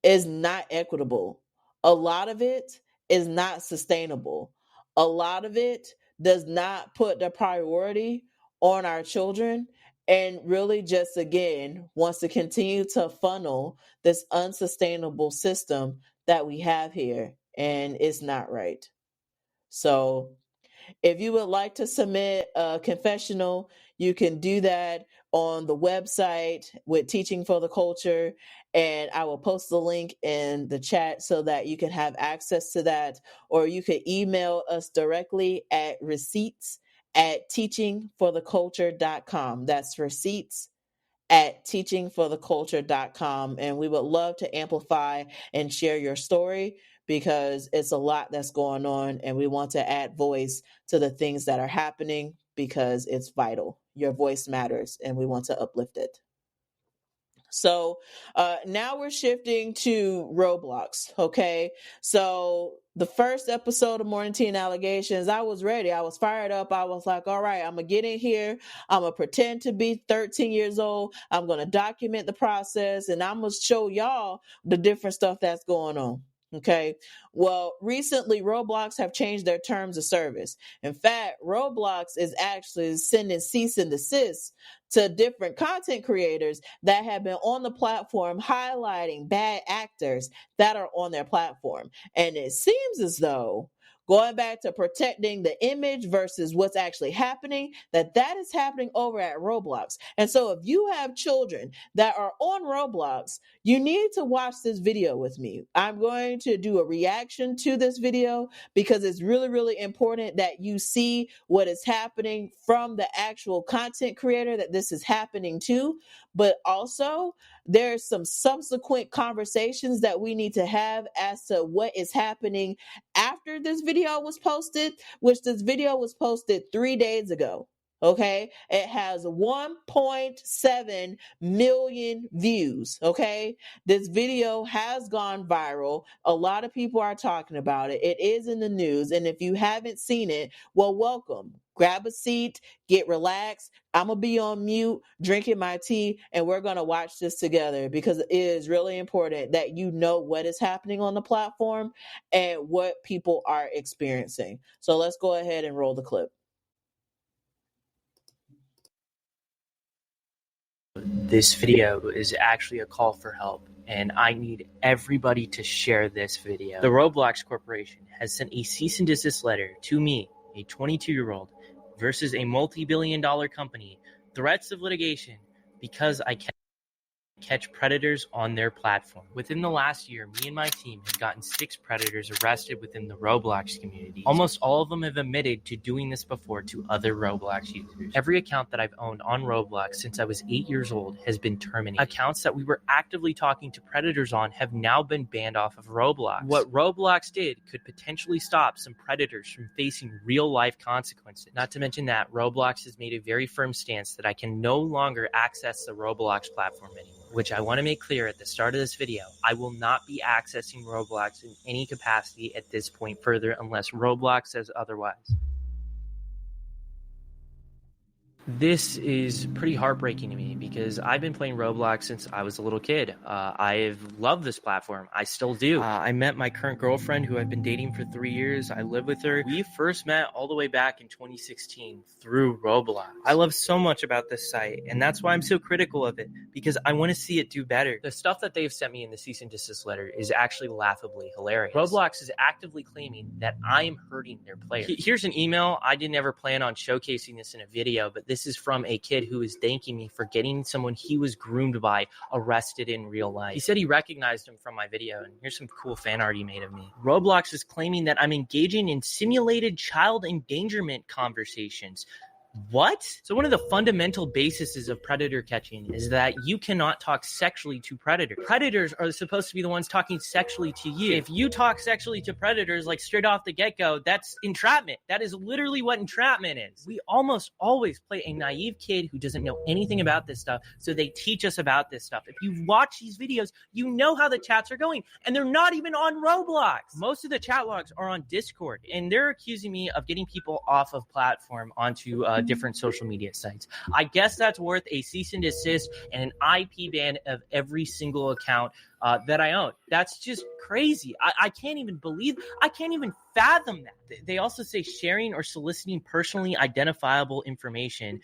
is not equitable. A lot of it is not sustainable. A lot of it does not put the priority on our children and really just, again, wants to continue to funnel this unsustainable system that we have here. And it's not right. So if you would like to submit a confessional, you can do that on the website with Teaching for the Culture. And I will post the link in the chat so that you can have access to that. Or you can email us directly at receipts@teachingfortheculture.com. That's receipts@teachingfortheculture.com. And we would love to amplify and share your story, because it's a lot that's going on and we want to add voice to the things that are happening because it's vital. Your voice matters and we want to uplift it. So now we're shifting to Roblox. Okay. So the first episode of Morning Tea and Allegations, I was ready. I was fired up. I was like, all right, I'm going to get in here. I'm going to pretend to be 13 years old. I'm going to document the process and I'm going to show y'all the different stuff that's going on. Okay. Well, recently Roblox have changed their terms of service. In fact, Roblox is actually sending cease and desist to different content creators that have been on the platform highlighting bad actors that are on their platform. And it seems as though, going back to protecting the image versus what's actually happening, that is happening over at Roblox. And so if you have children that are on Roblox, you need to watch this video with me. I'm going to do a reaction to this video because it's really, really important that you see what is happening from the actual content creator that this is happening to. But also, there's some subsequent conversations that we need to have as to what is happening after this video was posted, which this video was posted 3 days ago. Okay. It has 1.7 million views. Okay. This video has gone viral. A lot of people are talking about it. It is in the news. And if you haven't seen it, well, welcome. Grab a seat, get relaxed. I'm going to be on mute, drinking my tea, and we're going to watch this together because it is really important that you know what is happening on the platform and what people are experiencing. So let's go ahead and roll the clip. This video is actually a call for help, and I need everybody to share this video. The Roblox Corporation has sent a cease and desist letter to me, a 22-year-old, versus a multi-billion-dollar company, threats of litigation, because I can. catch predators on their platform. Within the last year, me and my team have gotten 6 predators arrested within the Roblox community. Almost all of them have admitted to doing this before to other Roblox users. Every account that I've owned on Roblox since I was 8 years old has been terminated. Accounts that we were actively talking to predators on have now been banned off of Roblox. What Roblox did could potentially stop some predators from facing real-life consequences. Not to mention that Roblox has made a very firm stance that I can no longer access the Roblox platform anymore, which I want to make clear at the start of this video. I will not be accessing Roblox in any capacity at this point further unless Roblox says otherwise. This is pretty heartbreaking to me because I've been playing Roblox since I was a little kid. I've loved this platform. I still do. I met my current girlfriend who I've been dating for 3 years. I live with her. We first met all the way back in 2016 through Roblox. I love so much about this site, and that's why I'm so critical of it, because I want to see it do better. The stuff that they've sent me in the cease and desist letter is actually laughably hilarious. Roblox is actively claiming that I am hurting their players. Here's an email. I didn't ever plan on showcasing this in a video, but this is from a kid who is thanking me for getting someone he was groomed by arrested in real life. He said he recognized him from my video, and here's some cool fan art he made of me. Roblox is claiming that I'm engaging in simulated child endangerment conversations. What? So one of the fundamental bases of predator catching is that you cannot talk sexually to predators. Predators are supposed to be the ones talking sexually to you. If you talk sexually to predators like straight off the get-go, that's entrapment. That is literally what entrapment is. We almost always play a naive kid who doesn't know anything about this stuff, so they teach us about this stuff. If you watch these videos, you know how the chats are going, and they're not even on Roblox. Most of the chat logs are on Discord, and they're accusing me of getting people off of platform onto different social media sites. I guess that's worth a cease and desist and an IP ban of every single account that I own. That's just crazy. I can't even fathom that. They also say sharing or soliciting personally identifiable information.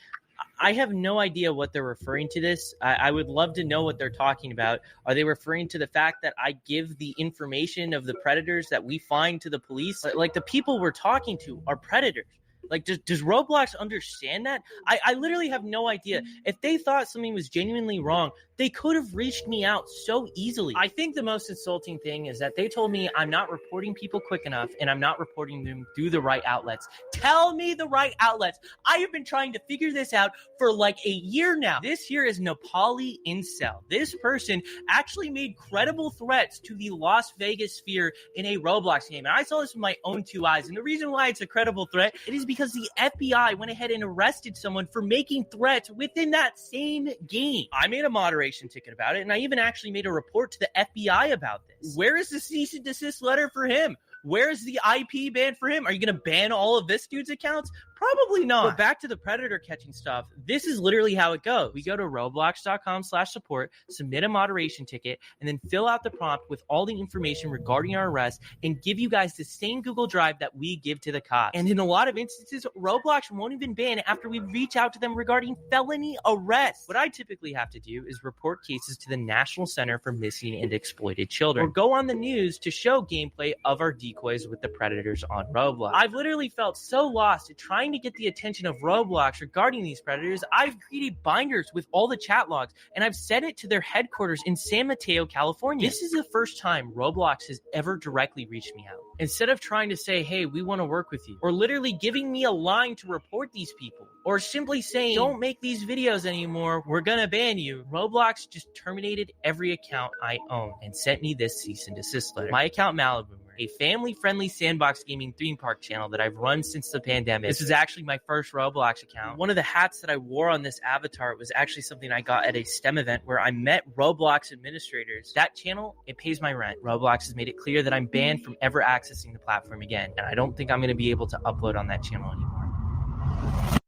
I have no idea what they're referring to this. I would love to know what they're talking about. Are they referring to the fact that I give the information of the predators that we find to the police? Like the people we're talking to are predators. Like, does Roblox understand that? I literally have no idea. If they thought something was genuinely wrong, they could have reached me out so easily. I think the most insulting thing is that they told me I'm not reporting people quick enough and I'm not reporting them through the right outlets. Tell me the right outlets. I have been trying to figure this out for like a year now. This here is Nepali Incel. This person actually made credible threats to the Las Vegas sphere in a Roblox game. And I saw this with my own 2 eyes. And the reason why it's a credible threat, it is because the FBI went ahead and arrested someone for making threats within that same game. I made a moderation ticket about it, and I even actually made a report to the FBI about this. Where is the cease and desist letter for him? Where's the IP ban for him? Are you going to ban all of this dude's accounts? Probably not. But back to the predator catching stuff. This is literally how it goes. We go to roblox.com/support, submit a moderation ticket, and then fill out the prompt with all the information regarding our arrest and give you guys the same Google Drive that we give to the cops. And in a lot of instances, Roblox won't even ban after we reach out to them regarding felony arrests. What I typically have to do is report cases to the National Center for Missing and Exploited Children, or go on the news to show gameplay of our decoys with the predators on Roblox. I've literally felt so lost at trying to get the attention of Roblox regarding these predators. I've created binders with all the chat logs, and I've sent it to their headquarters in San Mateo, California. This is the first time Roblox has ever directly reached me out. Instead of trying to say, hey, we want to work with you, or literally giving me a line to report these people, or simply saying, don't make these videos anymore, we're gonna ban you, Roblox just terminated every account I own and sent me this cease and desist letter. My account Malibu, a family-friendly sandbox gaming theme park channel that I've run since the pandemic. This was actually my first Roblox account. One of the hats that I wore on this avatar was actually something I got at a STEM event where I met Roblox administrators. That channel, it pays my rent. Roblox has made it clear that I'm banned from ever accessing the platform again, and I don't think I'm going to be able to upload on that channel anymore.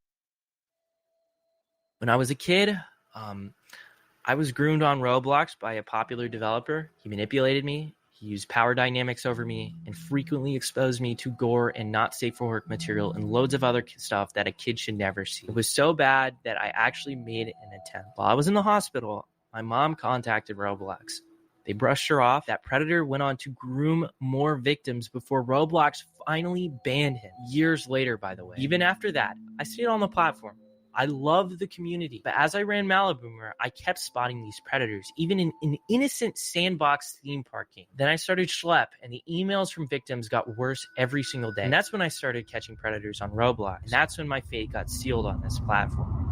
When I was a kid, I was groomed on Roblox by a popular developer. He manipulated me. He used power dynamics over me and frequently exposed me to gore and not safe for work material and loads of other stuff that a kid should never see. It was so bad that I actually made an attempt. While I was in the hospital, my mom contacted Roblox. They brushed her off. That predator went on to groom more victims before Roblox finally banned him. Years later, by the way. Even after that, I stayed on the platform. I love the community, but as I ran Maliboomer, I kept spotting these predators, even in an innocent sandbox theme parking. Then I started Schlep, and the emails from victims got worse every single day. And that's when I started catching predators on Roblox. And that's when my fate got sealed on this platform.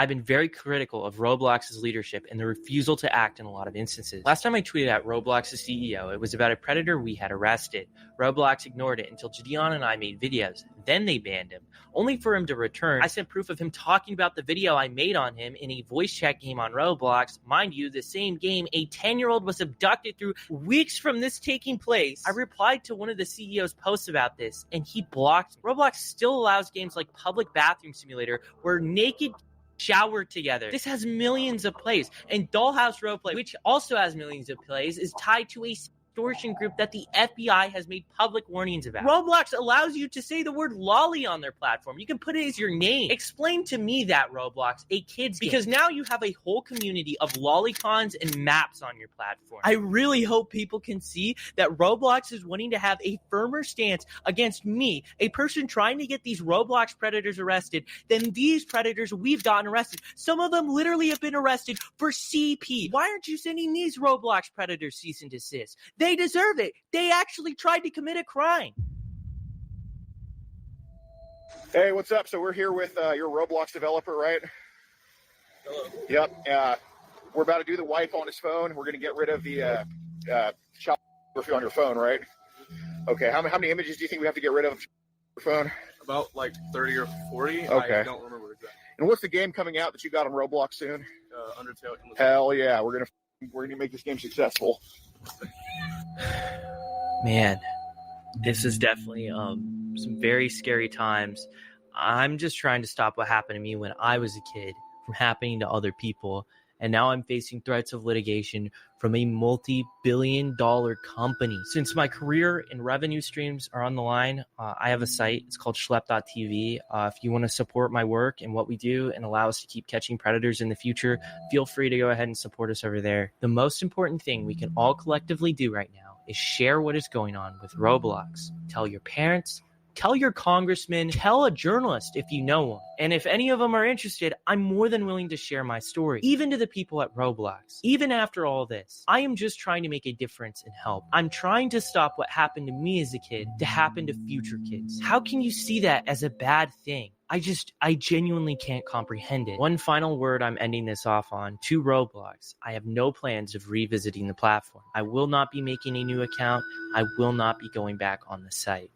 I've been very critical of Roblox's leadership and the refusal to act in a lot of instances. Last time I tweeted at Roblox's CEO, it was about a predator we had arrested. Roblox ignored it until Gideon and I made videos. Then they banned him, only for him to return. I sent proof of him talking about the video I made on him in a voice chat game on Roblox. Mind you, the same game, a 10-year-old was abducted through weeks from this taking place. I replied to one of the CEO's posts about this, and he blocked me. Roblox still allows games like Public Bathroom Simulator, where naked shower together. This has millions of plays, and Dollhouse Roleplay, which also has millions of plays, is tied to a extortion group that the FBI has made public warnings about. Roblox allows you to say the word lolly on their platform. You can put it as your name. Explain to me that, Roblox, a kid's game. Because now you have a whole community of lolicons and maps on your platform. I really hope people can see that Roblox is wanting to have a firmer stance against me, a person trying to get these Roblox predators arrested, than these predators we've gotten arrested. Some of them literally have been arrested for CP. Why aren't you sending these Roblox predators cease and desist? They deserve it. They actually tried to commit a crime. Hey, what's up? So we're here with your Roblox developer, right? Hello. Yep. We're about to do the wipe on his phone. We're going to get rid of the child pornography on your phone, right? Okay. How many images do you think we have to get rid of on your phone? About like 30 or 40. Okay. I don't remember exactly. And what's the game coming out that you got on Roblox soon? Undertale. Hell yeah. We're gonna make this game successful. Man, this is definitely some very scary times. I'm just trying to stop what happened to me when I was a kid from happening to other people. And now I'm facing threats of litigation from a multi-billion-dollar company. Since my career and revenue streams are on the line, I have a site. It's called Schlep.tv. If you want to support my work and what we do and allow us to keep catching predators in the future, feel free to go ahead and support us over there. The most important thing we can all collectively do right now is share what is going on with Roblox. Tell your parents, tell your congressman, tell a journalist if you know one. And if any of them are interested, I'm more than willing to share my story, even to the people at Roblox. Even after all this, I am just trying to make a difference and help. I'm trying to stop what happened to me as a kid to happen to future kids. How can you see that as a bad thing? I genuinely can't comprehend it. One final word I'm ending this off on to Roblox. I have no plans of revisiting the platform. I will not be making a new account. I will not be going back on the site.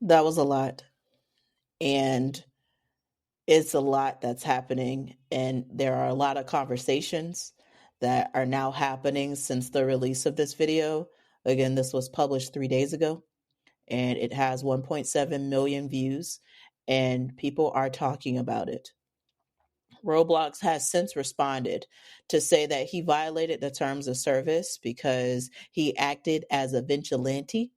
That was a lot. And it's a lot that's happening. And there are a lot of conversations that are now happening since the release of this video. Again, this was published 3 days ago, and it has 1.7 million views, and people are talking about it. Roblox has since responded to say that he violated the terms of service because he acted as a vigilante,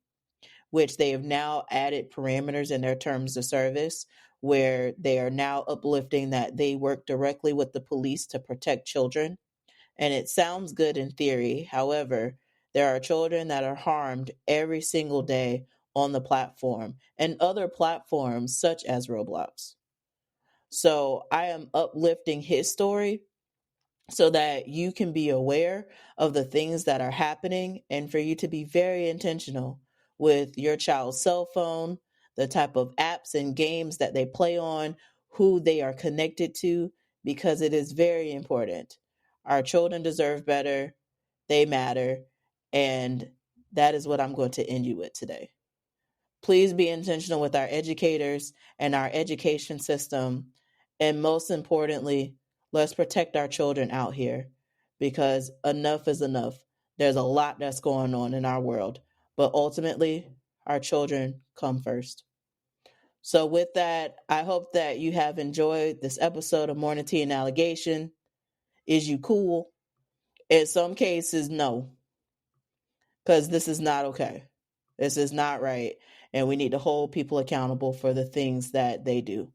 which they have now added parameters in their terms of service where they are now uplifting that they work directly with the police to protect children. And it sounds good in theory. However, there are children that are harmed every single day on the platform and other platforms such as Roblox. So I am uplifting his story so that you can be aware of the things that are happening and for you to be very intentional with your child's cell phone, the type of apps and games that they play on, who they are connected to, because it is very important. Our children deserve better. They matter. And that is what I'm going to end you with today. Please be intentional with our educators and our education system. And most importantly, let's protect our children out here because enough is enough. There's a lot that's going on in our world, but ultimately our children come first. So with that, I hope that you have enjoyed this episode of Morning Tea and Allegation. Is you cool? In some cases, no. Because this is not okay. This is not right. And we need to hold people accountable for the things that they do.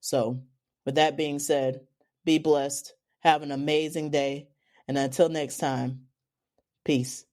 So with that being said, be blessed. Have an amazing day. And until next time, peace.